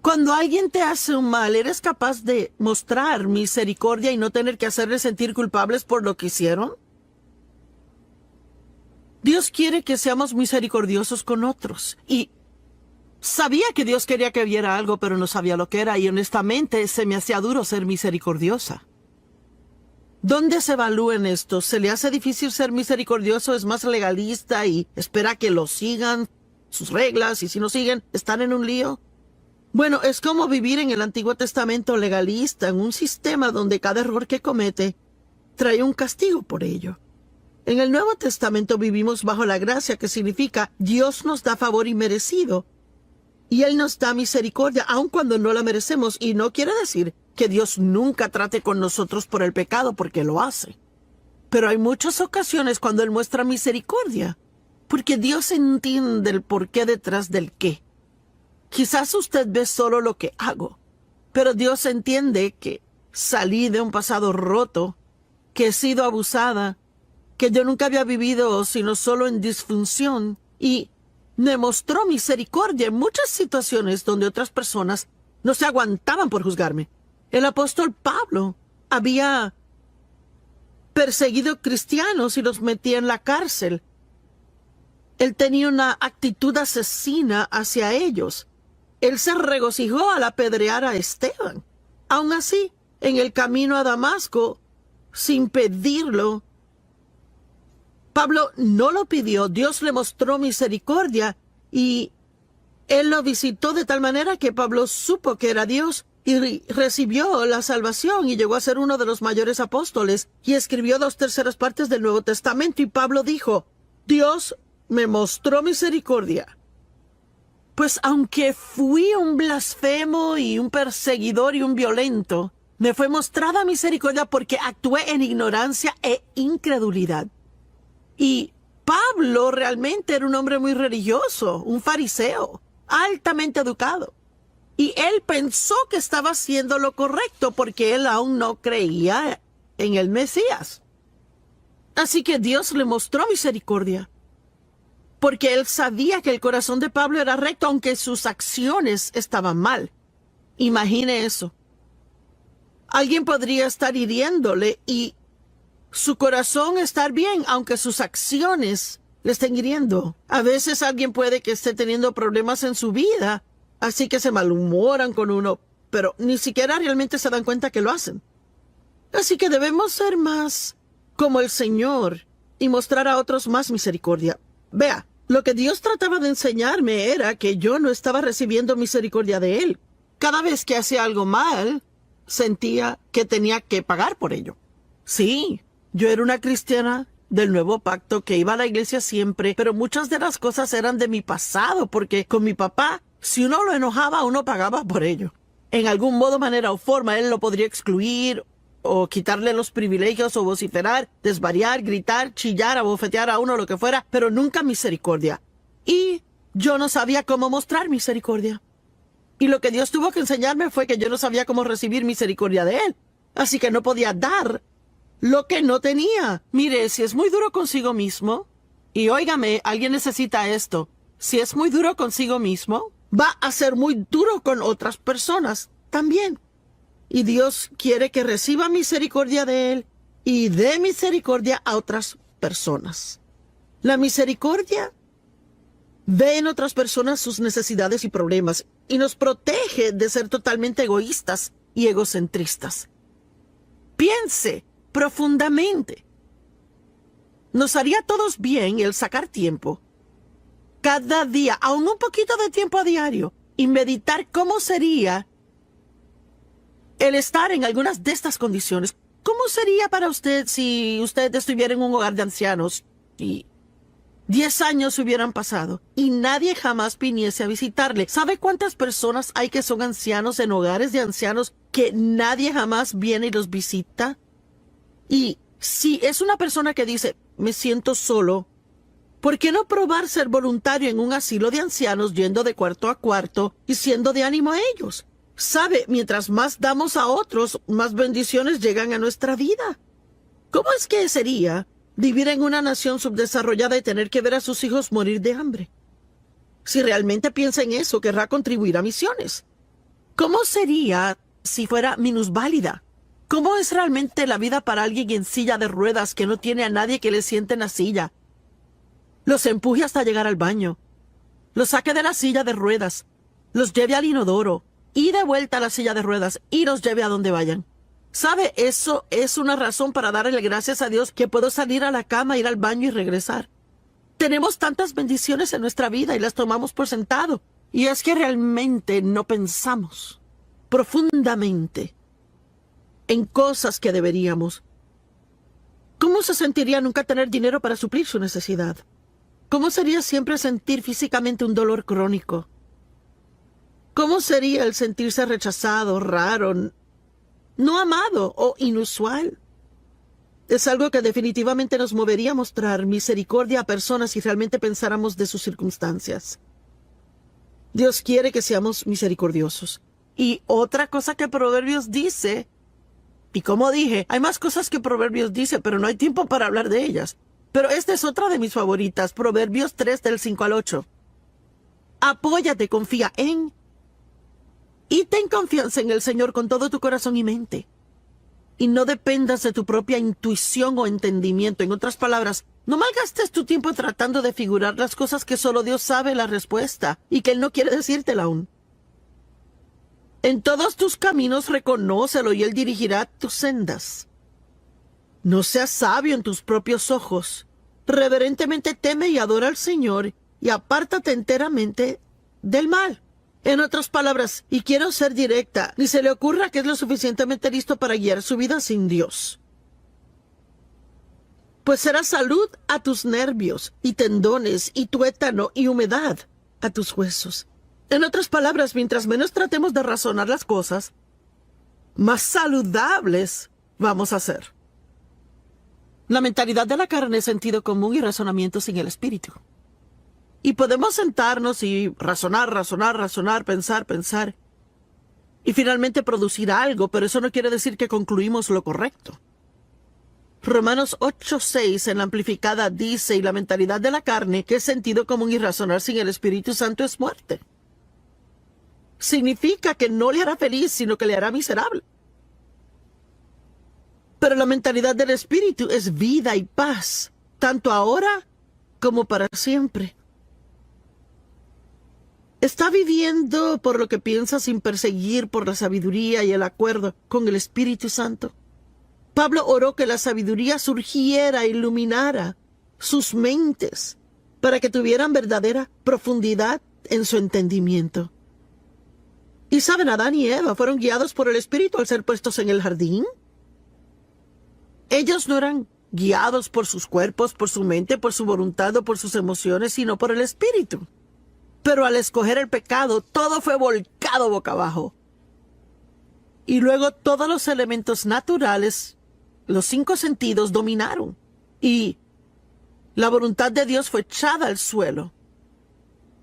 Cuando alguien te hace un mal, ¿eres capaz de mostrar misericordia y no tener que hacerles sentir culpables por lo que hicieron? Dios quiere que seamos misericordiosos con otros. Y sabía que Dios quería que viera algo, pero no sabía lo que era. Y honestamente se me hacía duro ser misericordiosa. ¿Dónde se evalúa en esto? ¿Se le hace difícil ser misericordioso? ¿Es más legalista y espera que lo sigan sus reglas? Y si no siguen, están en un lío. Bueno, es como vivir en el Antiguo Testamento legalista, en un sistema donde cada error que comete trae un castigo por ello. En el Nuevo Testamento vivimos bajo la gracia, que significa Dios nos da favor inmerecido y Él nos da misericordia aun cuando no la merecemos. Y no quiere decir que Dios nunca trate con nosotros por el pecado, porque lo hace. Pero hay muchas ocasiones cuando Él muestra misericordia, porque Dios entiende el porqué detrás del qué. Quizás usted ve solo lo que hago, pero Dios entiende que salí de un pasado roto, que he sido abusada, que yo nunca había vivido sino solo en disfunción, y me mostró misericordia en muchas situaciones donde otras personas no se aguantaban por juzgarme. El apóstol Pablo había perseguido cristianos y los metía en la cárcel. Él tenía una actitud asesina hacia ellos. Él se regocijó al apedrear a Esteban. Aun así, en el camino a Damasco, sin pedirlo, Pablo no lo pidió. Dios le mostró misericordia y Él lo visitó de tal manera que Pablo supo que era Dios y recibió la salvación y llegó a ser uno de los mayores apóstoles y escribió 2/3 partes del Nuevo Testamento. Y Pablo dijo, Dios me mostró misericordia. Pues aunque fui un blasfemo y un perseguidor y un violento, me fue mostrada misericordia porque actué en ignorancia e incredulidad. Y Pablo realmente era un hombre muy religioso, un fariseo, altamente educado. Y él pensó que estaba haciendo lo correcto porque él aún no creía en el Mesías. Así que Dios le mostró misericordia, porque él sabía que el corazón de Pablo era recto, aunque sus acciones estaban mal. Imagine eso. Alguien podría estar hiriéndole y su corazón estar bien, aunque sus acciones le estén hiriendo. A veces alguien puede que esté teniendo problemas en su vida, así que se malhumoran con uno, pero ni siquiera realmente se dan cuenta que lo hacen. Así que debemos ser más como el Señor y mostrar a otros más misericordia. Vea, lo que Dios trataba de enseñarme era que yo no estaba recibiendo misericordia de Él. Cada vez que hacía algo mal, sentía que tenía que pagar por ello. Sí, yo era una cristiana del Nuevo Pacto que iba a la iglesia siempre, pero muchas de las cosas eran de mi pasado, porque con mi papá, si uno lo enojaba, uno pagaba por ello. En algún modo, manera o forma, él lo podría excluir o quitarle los privilegios o vociferar, desvariar, gritar, chillar, abofetear a uno, lo que fuera, pero nunca misericordia. Y yo no sabía cómo mostrar misericordia. Y lo que Dios tuvo que enseñarme fue que yo no sabía cómo recibir misericordia de Él. Así que no podía dar lo que no tenía. Mire, si es muy duro consigo mismo, y óigame, alguien necesita esto, si es muy duro consigo mismo, va a ser muy duro con otras personas también. Y Dios quiere que reciba misericordia de Él y dé misericordia a otras personas. La misericordia ve en otras personas sus necesidades y problemas y nos protege de ser totalmente egoístas y egocentristas. Piense profundamente. Nos haría a todos bien el sacar tiempo cada día, aún un poquito de tiempo a diario, y meditar cómo sería el estar en algunas de estas condiciones. ¿Cómo sería para usted si usted estuviera en un hogar de ancianos y 10 años hubieran pasado y nadie jamás viniese a visitarle? ¿Sabe cuántas personas hay que son ancianos en hogares de ancianos que nadie jamás viene y los visita? Y si es una persona que dice, me siento solo, ¿por qué no probar ser voluntario en un asilo de ancianos yendo de cuarto a cuarto y siendo de ánimo a ellos? Sabe, mientras más damos a otros, más bendiciones llegan a nuestra vida. ¿Cómo es que sería vivir en una nación subdesarrollada y tener que ver a sus hijos morir de hambre? Si realmente piensa en eso, querrá contribuir a misiones. ¿Cómo sería si fuera minusválida? ¿Cómo es realmente la vida para alguien en silla de ruedas que no tiene a nadie que le siente en la silla? Los empuje hasta llegar al baño, los saque de la silla de ruedas, los lleve al inodoro y de vuelta a la silla de ruedas y los lleve a donde vayan. ¿Sabe? Eso es una razón para darle gracias a Dios que puedo salir a la cama, ir al baño y regresar. Tenemos tantas bendiciones en nuestra vida y las tomamos por sentado. Y es que realmente no pensamos profundamente en cosas que deberíamos. ¿Cómo se sentiría nunca tener dinero para suplir su necesidad? ¿Cómo sería siempre sentir físicamente un dolor crónico? ¿Cómo sería el sentirse rechazado, raro, no amado o inusual? Es algo que definitivamente nos movería a mostrar misericordia a personas si realmente pensáramos de sus circunstancias. Dios quiere que seamos misericordiosos. Y otra cosa que Proverbios dice, y como dije, hay más cosas que Proverbios dice, pero no hay tiempo para hablar de ellas. Pero esta es otra de mis favoritas, Proverbios 3 del 5 al 8. Apóyate, confía en y ten confianza en el Señor con todo tu corazón y mente. Y no dependas de tu propia intuición o entendimiento. En otras palabras, no malgastes tu tiempo tratando de figurar las cosas que solo Dios sabe la respuesta y que Él no quiere decírtela aún. En todos tus caminos reconócelo y Él dirigirá tus sendas. No seas sabio en tus propios ojos. Reverentemente teme y adora al Señor y apártate enteramente del mal. En otras palabras, y quiero ser directa, ni se le ocurra que es lo suficientemente listo para guiar su vida sin Dios. Pues será salud a tus nervios y tendones y tuétano y humedad a tus huesos. En otras palabras, mientras menos tratemos de razonar las cosas, más saludables vamos a ser. La mentalidad de la carne es sentido común y razonamiento sin el espíritu. Y podemos sentarnos y razonar, pensar, y finalmente producir algo, pero eso no quiere decir que concluimos lo correcto. Romanos 8:6 en la amplificada dice, y la mentalidad de la carne, que es sentido común y razonar sin el Espíritu Santo es muerte. Significa que no le hará feliz, sino que le hará miserable. Pero la mentalidad del Espíritu es vida y paz, tanto ahora como para siempre. Está viviendo por lo que piensa sin perseguir por la sabiduría y el acuerdo con el Espíritu Santo. Pablo oró que la sabiduría surgiera e iluminara sus mentes para que tuvieran verdadera profundidad en su entendimiento. Y saben, Adán y Eva fueron guiados por el Espíritu al ser puestos en el jardín. Ellos no eran guiados por sus cuerpos, por su mente, por su voluntad o por sus emociones, sino por el Espíritu. Pero al escoger el pecado, todo fue volcado boca abajo. Y luego todos los elementos naturales, los 5 sentidos, dominaron. Y la voluntad de Dios fue echada al suelo.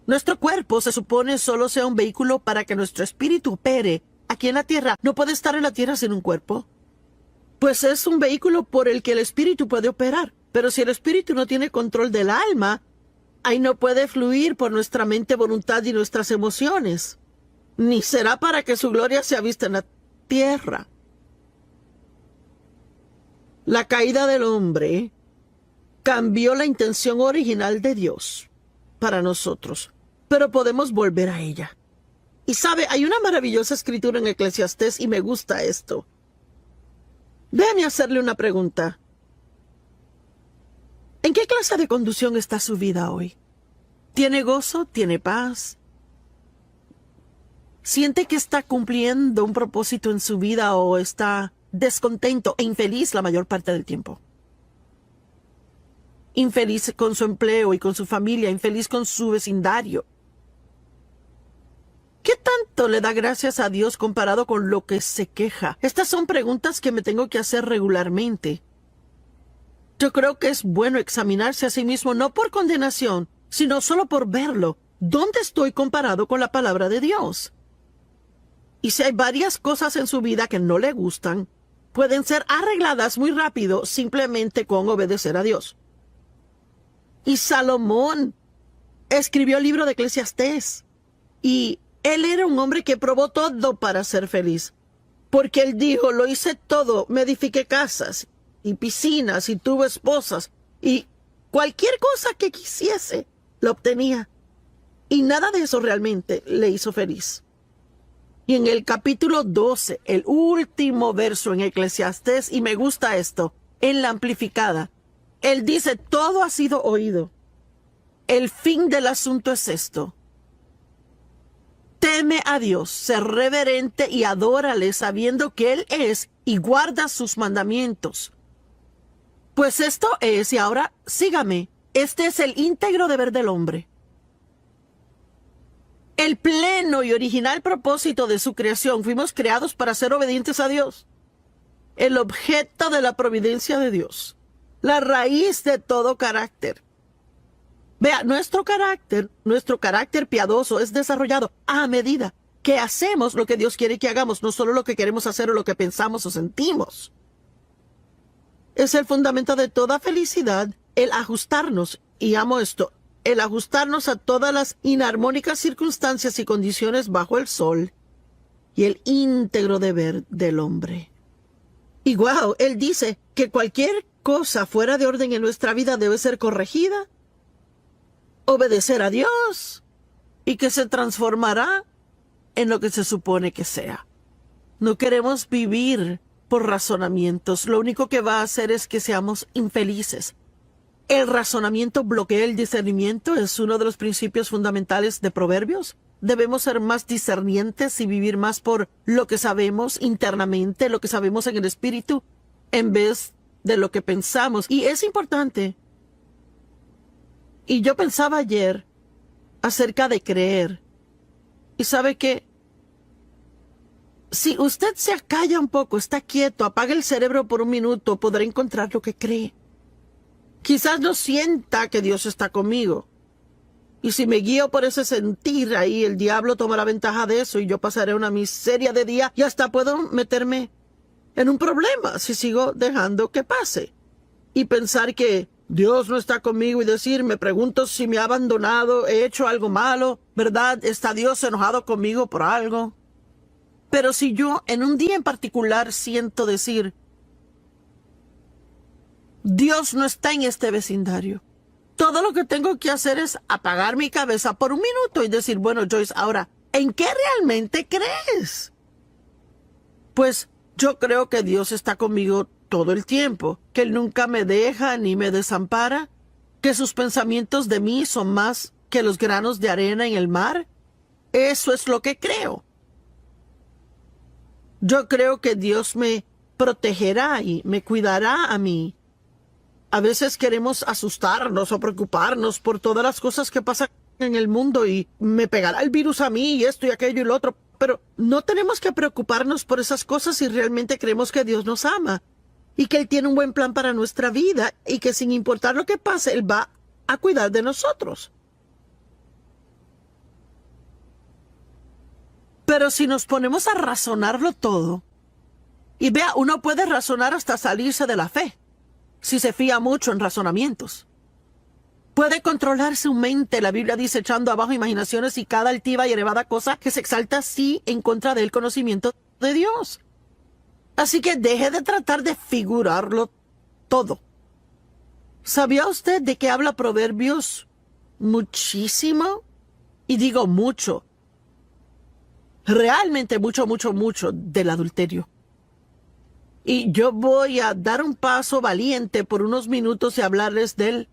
Nuestro cuerpo se supone solo sea un vehículo para que nuestro espíritu opere aquí en la tierra. No puede estar en la tierra sin un cuerpo. Pues es un vehículo por el que el espíritu puede operar. Pero si el espíritu no tiene control del alma, ahí no puede fluir por nuestra mente, voluntad y nuestras emociones. Ni será para que su gloria sea vista en la tierra. La caída del hombre cambió la intención original de Dios para nosotros, pero podemos volver a ella. Y sabe, hay una maravillosa escritura en Eclesiastés y me gusta esto. Déjame hacerle una pregunta. ¿En qué clase de conducción está su vida hoy? ¿Tiene gozo? ¿Tiene paz? ¿Siente que está cumpliendo un propósito en su vida o está descontento e infeliz la mayor parte del tiempo. Infeliz con su empleo y con su familia, infeliz con su vecindario. ¿Qué tanto le da gracias a Dios comparado con lo que se queja? Estas son preguntas que me tengo que hacer regularmente. Yo creo que es bueno examinarse a sí mismo no por condenación, sino solo por verlo. ¿Dónde estoy comparado con la palabra de Dios? Y si hay varias cosas en su vida que no le gustan, pueden ser arregladas muy rápido simplemente con obedecer a Dios. Y Salomón escribió el libro de Eclesiastés. Y él era un hombre que probó todo para ser feliz. Porque él dijo, lo hice todo, me edifiqué casas y piscinas y tuve esposas. Y cualquier cosa que quisiese, lo obtenía. Y nada de eso realmente le hizo feliz. Y en el capítulo 12, el último verso en Eclesiastés, y me gusta esto, en la amplificada, él dice, todo ha sido oído. El fin del asunto es esto. Teme a Dios, sé reverente y adórale sabiendo que Él es y guarda sus mandamientos. Pues esto es, y ahora sígame, este es el íntegro deber del hombre. El pleno y original propósito de su creación, fuimos creados para ser obedientes a Dios. El objeto de la providencia de Dios. La raíz de todo carácter. Vea, nuestro carácter piadoso es desarrollado a medida que hacemos lo que Dios quiere que hagamos, no solo lo que queremos hacer o lo que pensamos o sentimos. Es el fundamento de toda felicidad, el ajustarnos, y amo esto, el ajustarnos a todas las inarmónicas circunstancias y condiciones bajo el sol, y el íntegro deber del hombre. Y wow, él dice que cualquier cosa fuera de orden en nuestra vida debe ser corregida, obedecer a Dios, y que se transformará en lo que se supone que sea. No queremos vivir por razonamientos. Lo único que va a hacer es que seamos infelices. El razonamiento bloquea el discernimiento. Es uno de los principios fundamentales de Proverbios. Debemos ser más discernientes y vivir más por lo que sabemos internamente, lo que sabemos en el espíritu, en vez de lo que pensamos. Y es importante. Y yo pensaba ayer acerca de creer. Y sabe que si usted se acalla un poco, está quieto, apaga el cerebro por un minuto, podrá encontrar lo que cree. Quizás no sienta que Dios está conmigo. Y si me guío por ese sentir, ahí el diablo tomará ventaja de eso y yo pasaré una miseria de día y hasta puedo meterme en un problema si sigo dejando que pase. Y pensar que Dios no está conmigo y decir, me pregunto si me ha abandonado, he hecho algo malo, ¿verdad? ¿Está Dios enojado conmigo por algo? Pero si yo en un día en particular siento decir, Dios no está en este vecindario, todo lo que tengo que hacer es apagar mi cabeza por un minuto y decir, bueno, Joyce, ahora, ¿en qué realmente crees? Pues yo creo que Dios está conmigo todo el tiempo, que Él nunca me deja ni me desampara, que sus pensamientos de mí son más que los granos de arena en el mar. Eso es lo que creo. Yo creo que Dios me protegerá y me cuidará a mí. A veces queremos asustarnos o preocuparnos por todas las cosas que pasan en el mundo y me pegará el virus a mí y esto y aquello y lo otro. Pero no tenemos que preocuparnos por esas cosas si realmente creemos que Dios nos ama y que Él tiene un buen plan para nuestra vida y que sin importar lo que pase, Él va a cuidar de nosotros. Pero si nos ponemos a razonarlo todo, y vea, uno puede razonar hasta salirse de la fe, si se fía mucho en razonamientos. Puede controlar su mente, la Biblia dice, echando abajo imaginaciones y cada altiva y elevada cosa que se exalta así en contra del conocimiento de Dios. Así que deje de tratar de figurarlo todo. ¿Sabía usted de qué habla Proverbios muchísimo? Y digo mucho. Realmente mucho del adulterio. Y yo voy a dar un paso valiente por unos minutos y hablarles del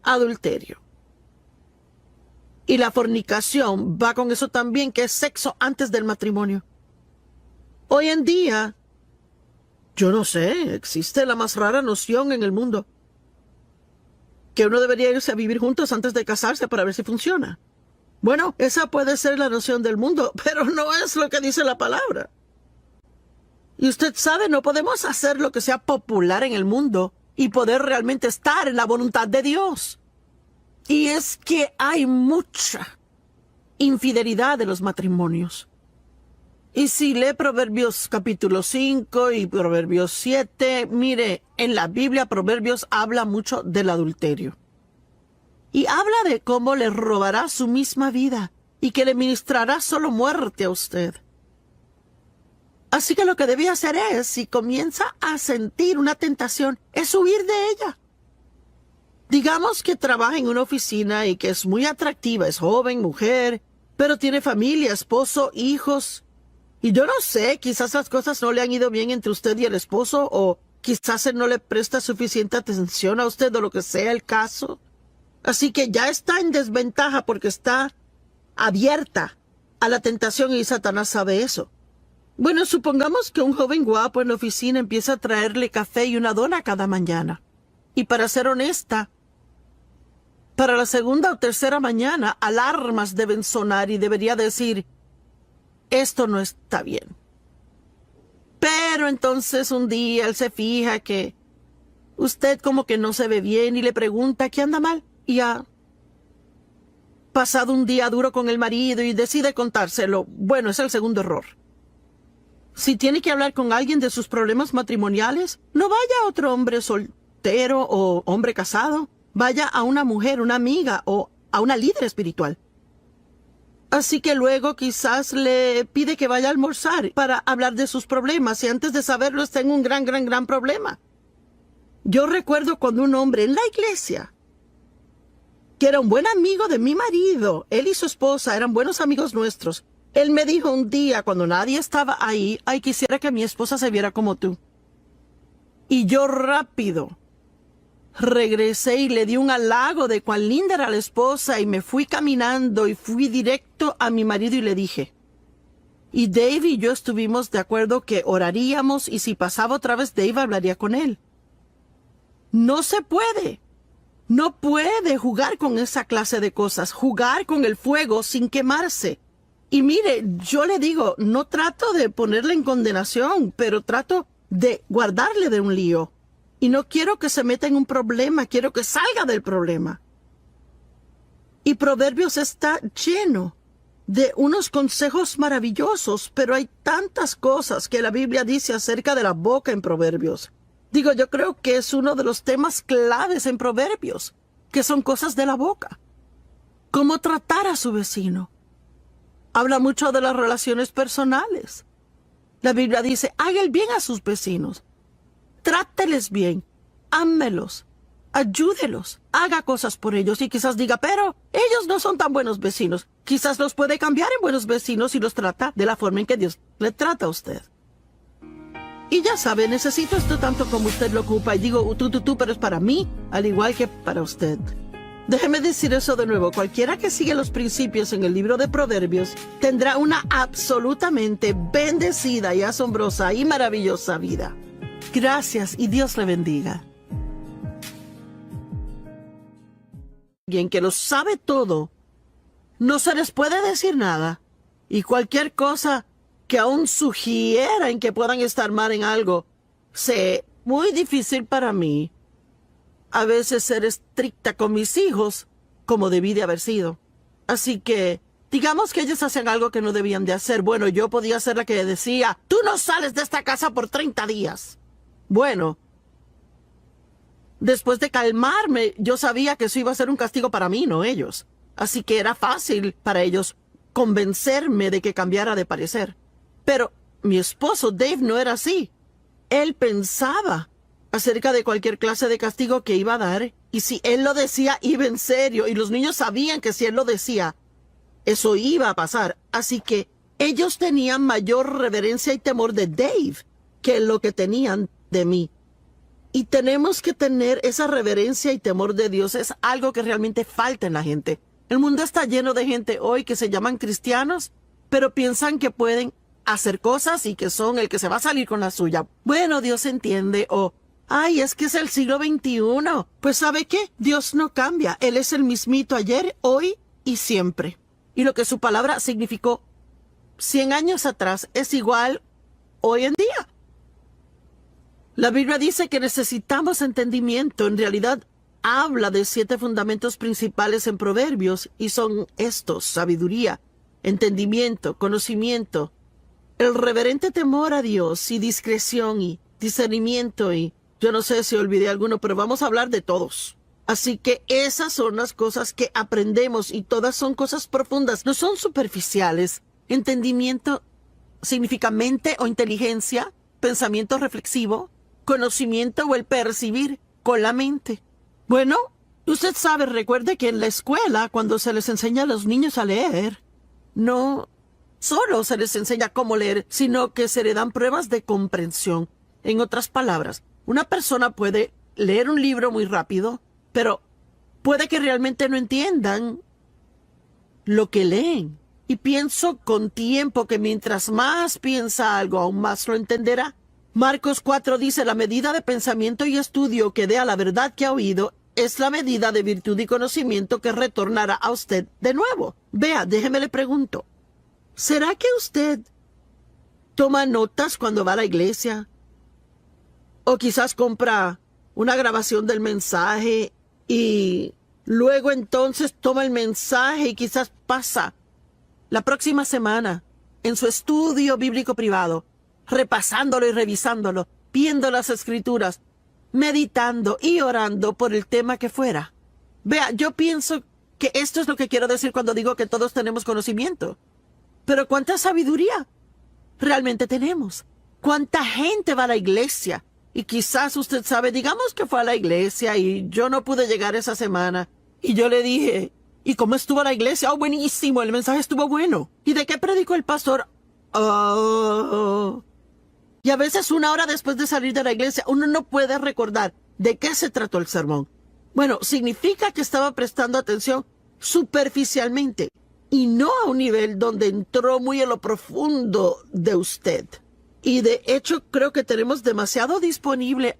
adulterio. Y la fornicación va con eso también, que es sexo antes del matrimonio. Hoy en día, Yo no sé, existe la más rara noción en el mundo. Que uno debería irse a vivir juntos antes de casarse para ver si funciona. Bueno, esa puede ser la noción del mundo, pero no es lo que dice la palabra. Y usted sabe, no podemos hacer lo que sea popular en el mundo y poder realmente estar en la voluntad de Dios. Y es que hay mucha infidelidad de los matrimonios. Y si lee Proverbios capítulo 5 y Proverbios 7, mire, en la Biblia Proverbios habla mucho del adulterio. Y habla de cómo le robará su misma vida y que le ministrará solo muerte a usted. Así que lo que debe hacer es, si comienza a sentir una tentación, es huir de ella. Digamos que trabaja en una oficina y que es muy atractiva, es joven, mujer, pero tiene familia, esposo, hijos. Y yo no sé, quizás las cosas no le han ido bien entre usted y el esposo, o quizás él no le presta suficiente atención a usted, o lo que sea el caso. Así que ya está en desventaja porque está abierta a la tentación y Satanás sabe eso. Bueno, supongamos que un joven guapo en la oficina empieza a traerle café y una dona cada mañana. Y para ser honesta, para la segunda o tercera mañana, alarmas deben sonar y debería decir, esto no está bien. Pero entonces un día él se fija que usted como que no se ve bien y le pregunta qué anda mal. Y ha pasado un día duro con el marido y decide contárselo. Bueno, es el segundo error. Si tiene que hablar con alguien de sus problemas matrimoniales, no vaya a otro hombre soltero o hombre casado. Vaya a una mujer, una amiga o a una líder espiritual. Así que luego quizás le pide que vaya a almorzar para hablar de sus problemas y antes de saberlo está en un gran problema. Yo recuerdo cuando un hombre en la iglesia, que era un buen amigo de mi marido, él y su esposa eran buenos amigos nuestros, él me dijo un día cuando nadie estaba ahí, ay, quisiera que mi esposa se viera como tú. Y yo rápido regresé y le di un halago de cuán linda era la esposa y me fui caminando y fui directo a mi marido y le dije. Y Dave y yo estuvimos de acuerdo que oraríamos y si pasaba otra vez Dave hablaría con él. No se puede. No puede jugar con esa clase de cosas, jugar con el fuego sin quemarse. Y mire, yo le digo, no trato de ponerle en condenación, pero trato de guardarle de un lío. Y no quiero que se meta en un problema, quiero que salga del problema. Y Proverbios está lleno de unos consejos maravillosos, pero hay tantas cosas que la Biblia dice acerca de la boca en Proverbios. Digo, yo creo que es uno de los temas claves en Proverbios, que son cosas de la boca. Cómo tratar a su vecino. Habla mucho de las relaciones personales. La Biblia dice, haga el bien a sus vecinos. Tráteles bien, ámelos, ayúdelos, haga cosas por ellos y quizás diga, pero ellos no son tan buenos vecinos. Quizás los puede cambiar en buenos vecinos y los trata de la forma en que Dios le trata a usted. Y ya sabe, necesito esto tanto como usted lo ocupa. Y digo, tú, pero es para mí, al igual que para usted. Déjeme decir eso de nuevo. Cualquiera que sigue los principios en el libro de Proverbios tendrá una absolutamente bendecida y asombrosa y maravillosa vida. Gracias y Dios le bendiga. Alguien que lo sabe todo, no se les puede decir nada. Y cualquier cosa que aún sugieran que puedan estar mal en algo, sé muy difícil para mí a veces ser estricta con mis hijos como debí de haber sido. Así que, digamos que ellos hacen algo que no debían de hacer. Bueno, yo podía ser la que decía, tú no sales de esta casa por 30 días. Bueno, después de calmarme, yo sabía que eso iba a ser un castigo para mí, no ellos. Así que era fácil para ellos convencerme de que cambiara de parecer. Pero mi esposo Dave no era así. Él pensaba acerca de cualquier clase de castigo que iba a dar, y si él lo decía, iba en serio, y los niños sabían que si él lo decía, eso iba a pasar. Así que ellos tenían mayor reverencia y temor de Dave que lo que tenían de mí. Y tenemos que tener esa reverencia y temor de Dios. Es algo que realmente falta en la gente. El mundo está lleno de gente hoy que se llaman cristianos, pero piensan que pueden hacer cosas y que son el que se va a salir con la suya. Bueno, Dios entiende. O, ay, es que es el siglo XXI. Pues ¿sabe qué? Dios no cambia. Él es el mismito ayer, hoy y siempre. Y lo que su palabra significó 100 años atrás es igual hoy en día. La Biblia dice que necesitamos entendimiento. En realidad, habla de 7 fundamentos principales en Proverbios y son estos: sabiduría, entendimiento, conocimiento, el reverente temor a Dios y discreción y discernimiento y yo no sé si olvidé alguno, pero vamos a hablar de todos. Así que esas son las cosas que aprendemos y todas son cosas profundas, no son superficiales. Entendimiento significa mente o inteligencia, pensamiento reflexivo, conocimiento o el percibir con la mente. Bueno, usted sabe, recuerde que en la escuela, cuando se les enseña a los niños a leer, no solo se les enseña cómo leer, sino que se le dan pruebas de comprensión. En otras palabras, una persona puede leer un libro muy rápido, pero puede que realmente no entiendan lo que leen. Y pienso con tiempo que mientras más piensa algo, aún más lo entenderá. Marcos 4 dice: la medida de pensamiento y estudio que dé a la verdad que ha oído es la medida de virtud y conocimiento que retornará a usted de nuevo. Vea, déjeme le pregunto, ¿será que usted toma notas cuando va a la iglesia? O quizás compra una grabación del mensaje y luego entonces toma el mensaje y quizás pasa la próxima semana en su estudio bíblico privado, repasándolo y revisándolo, viendo las escrituras, meditando y orando por el tema que fuera. Vea, yo pienso que esto es lo que quiero decir cuando digo que todos tenemos conocimiento. Pero ¿cuánta sabiduría realmente tenemos? ¿Cuánta gente va a la iglesia? Y quizás usted sabe, digamos que fue a la iglesia y yo no pude llegar esa semana. Y yo le dije, ¿y cómo estuvo la iglesia? Oh, buenísimo, el mensaje estuvo bueno. ¿Y de qué predicó el pastor? Oh. Y a veces 1 hora después de salir de la iglesia, uno no puede recordar de qué se trató el sermón. Bueno, significa que estaba prestando atención superficialmente y no a un nivel donde entró muy en lo profundo de usted. Y de hecho, creo que tenemos demasiado disponible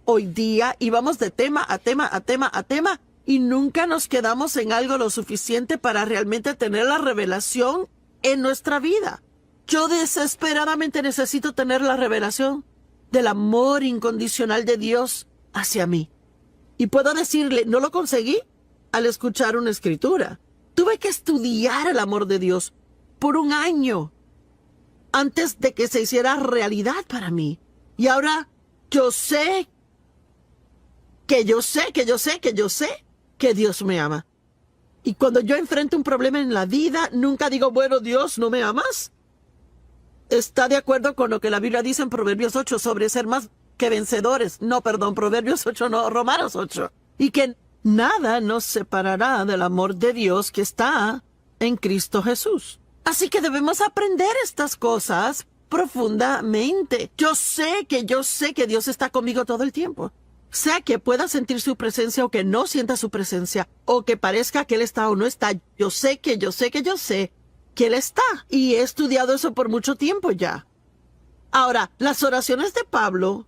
hoy día y vamos de tema a tema a tema a tema y nunca nos quedamos en algo lo suficiente para realmente tener la revelación en nuestra vida. Yo desesperadamente necesito tener la revelación del amor incondicional de Dios hacia mí. Y puedo decirle, no lo conseguí al escuchar una escritura. Tuve que estudiar el amor de Dios por 1 año antes de que se hiciera realidad para mí. Y ahora yo sé que Dios me ama. Y cuando yo enfrento un problema en la vida, nunca digo, bueno, Dios, ¿no me amas? Está de acuerdo con lo que la Biblia dice en Proverbios 8 sobre ser más que vencedores. No, perdón, Proverbios 8 no, Romanos 8. Y que nada nos separará del amor de Dios que está en Cristo Jesús. Así que debemos aprender estas cosas profundamente. Yo sé que Dios está conmigo todo el tiempo. Sea que pueda sentir su presencia o que no sienta su presencia, o que parezca que Él está o no está, yo sé que Él está. Y he estudiado eso por mucho tiempo ya. Ahora, las oraciones de Pablo,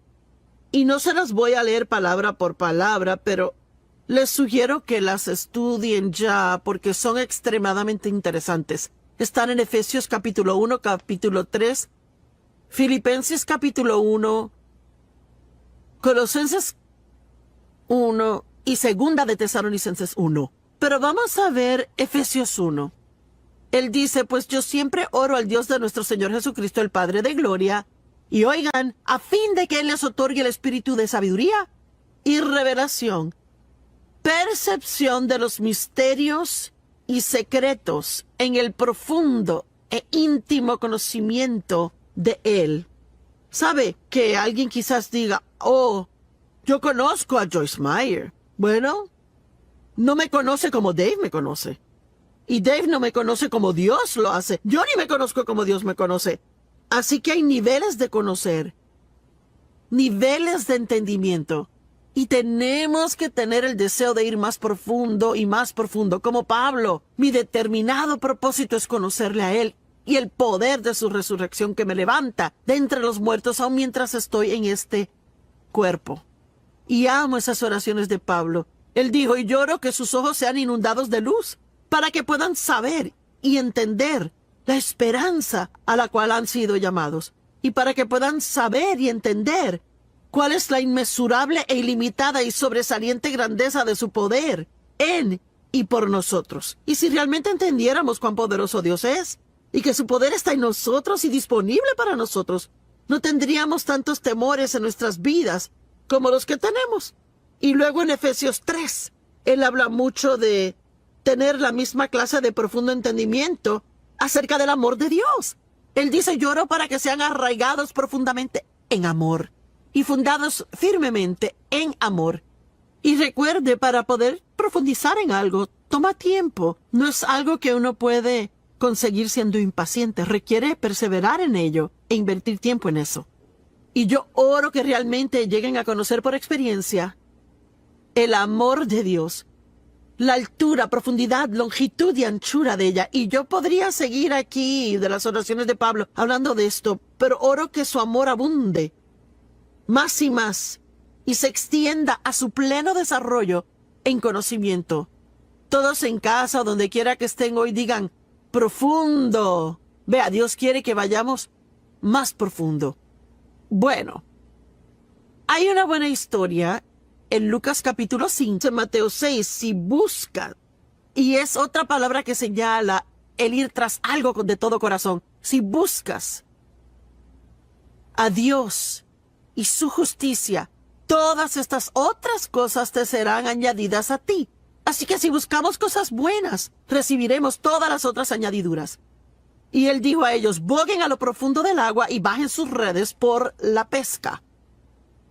y no se las voy a leer palabra por palabra, pero les sugiero que las estudien ya porque son extremadamente interesantes. Están en Efesios capítulo 1, capítulo 3, Filipenses capítulo 1, Colosenses 1 y segunda de Tesalonicenses 1. Pero vamos a ver Efesios 1. Él dice, pues yo siempre oro al Dios de nuestro Señor Jesucristo, el Padre de Gloria, y oigan, a fin de que Él les otorgue el espíritu de sabiduría y revelación, percepción de los misterios y secretos en el profundo e íntimo conocimiento de Él. ¿Sabe que alguien quizás diga, oh, yo conozco a Joyce Meyer? Bueno, no me conoce como Dave me conoce. Y Dave no me conoce como Dios lo hace. Yo ni me conozco como Dios me conoce. Así que hay niveles de conocer, niveles de entendimiento. Y tenemos que tener el deseo de ir más profundo y más profundo. Como Pablo, mi determinado propósito es conocerle a Él y el poder de su resurrección que me levanta de entre los muertos aun mientras estoy en este cuerpo. Y amo esas oraciones de Pablo. Él dijo, y lloro que sus ojos sean inundados de luz, para que puedan saber y entender la esperanza a la cual han sido llamados, y para que puedan saber y entender cuál es la inmesurable e ilimitada y sobresaliente grandeza de su poder en y por nosotros. Y si realmente entendiéramos cuán poderoso Dios es, y que su poder está en nosotros y disponible para nosotros, no tendríamos tantos temores en nuestras vidas como los que tenemos. Y luego en Efesios 3, él habla mucho de tener la misma clase de profundo entendimiento acerca del amor de Dios. Él dice, lloro para que sean arraigados profundamente en amor y fundados firmemente en amor. Y recuerde, para poder profundizar en algo, toma tiempo. No es algo que uno puede conseguir siendo impaciente. Requiere perseverar en ello e invertir tiempo en eso. Y yo oro que realmente lleguen a conocer por experiencia el amor de Dios, la altura, profundidad, longitud y anchura de ella. Y yo podría seguir aquí de las oraciones de Pablo hablando de esto, pero oro que su amor abunde más y más y se extienda a su pleno desarrollo en conocimiento. Todos en casa o donde quiera que estén hoy digan, profundo. Vea, Dios quiere que vayamos más profundo. Bueno, hay una buena historia en Lucas capítulo 5, en Mateo 6, si buscan, y es otra palabra que señala el ir tras algo de todo corazón. Si buscas a Dios y su justicia, todas estas otras cosas te serán añadidas a ti. Así que si buscamos cosas buenas, recibiremos todas las otras añadiduras. Y él dijo a ellos, boguen a lo profundo del agua y bajen sus redes por la pesca.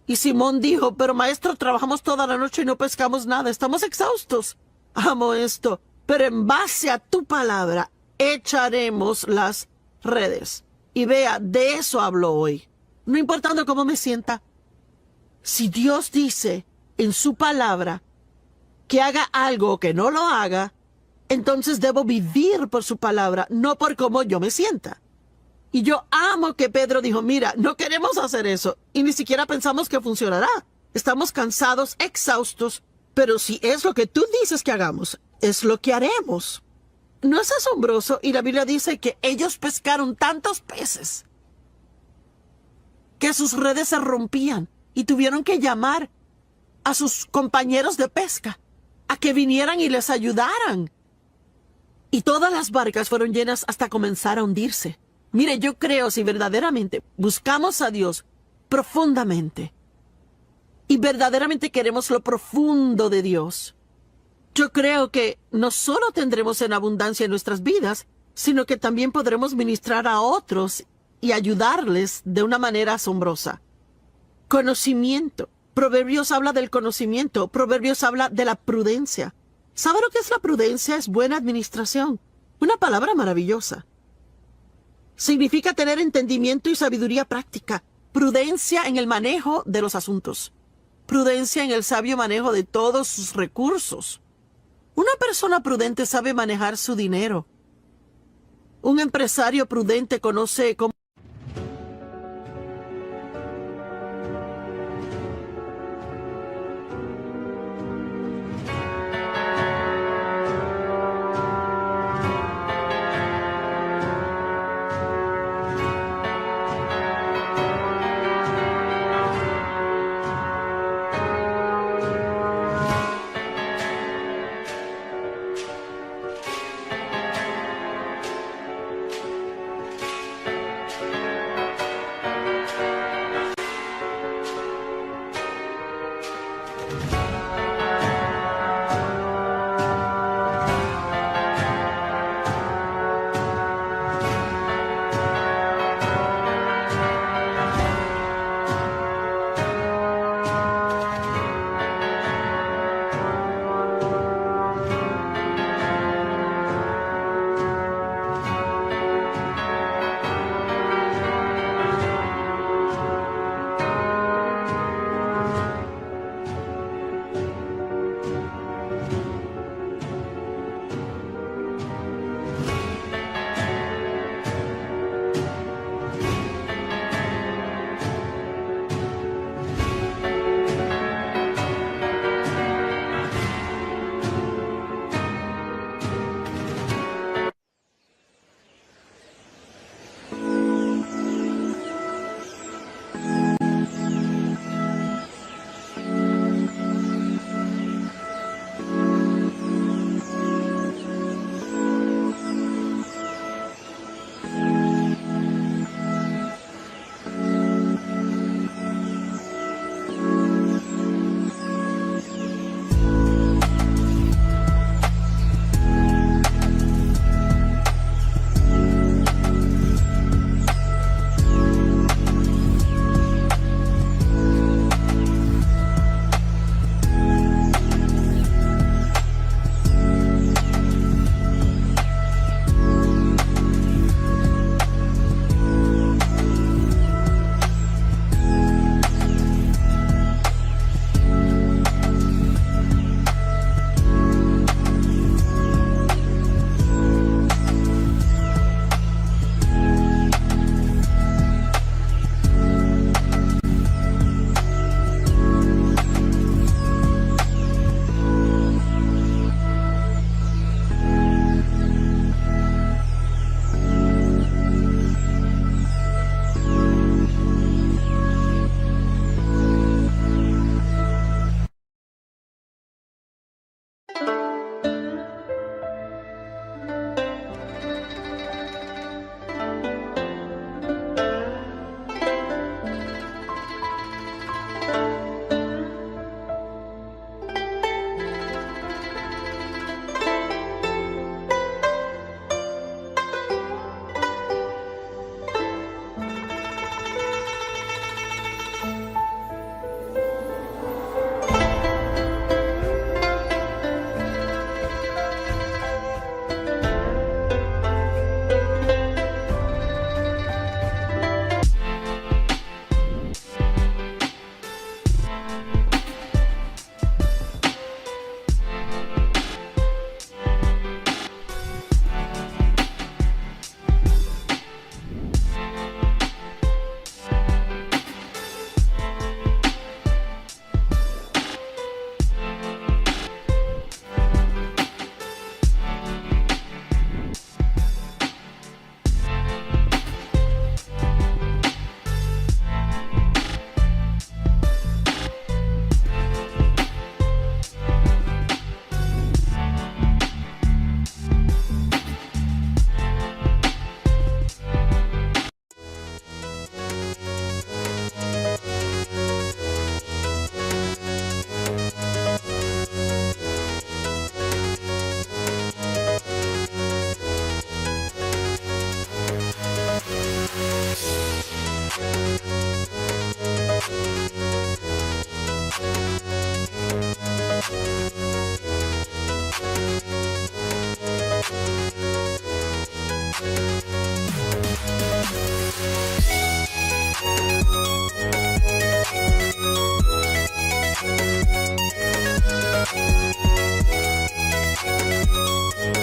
Y Simón dijo, pero maestro, trabajamos toda la noche y no pescamos nada, estamos exhaustos. Amo esto, pero en base a tu palabra echaremos las redes. Y vea, de eso hablo hoy. No importando cómo me sienta. Si Dios dice en su palabra que haga algo o que no lo haga, entonces debo vivir por su palabra, no por cómo yo me sienta. Y yo amo que Pedro dijo, mira, no queremos hacer eso y ni siquiera pensamos que funcionará. Estamos cansados, exhaustos, pero si es lo que tú dices que hagamos, es lo que haremos. ¿No es asombroso? Y la Biblia dice que ellos pescaron tantos peces que sus redes se rompían y tuvieron que llamar a sus compañeros de pesca a que vinieran y les ayudaran. Y todas las barcas fueron llenas hasta comenzar a hundirse. Mire, yo creo si verdaderamente buscamos a Dios profundamente y verdaderamente queremos lo profundo de Dios, yo creo que no solo tendremos en abundancia en nuestras vidas, sino que también podremos ministrar a otros y ayudarles de una manera asombrosa. Conocimiento. Proverbios habla del conocimiento. Proverbios habla de la prudencia. ¿Sabe lo que es la prudencia? Es buena administración. Una palabra maravillosa. Significa tener entendimiento y sabiduría práctica. Prudencia en el manejo de los asuntos. Prudencia en el sabio manejo de todos sus recursos. Una persona prudente sabe manejar su dinero. Un empresario prudente conoce cómo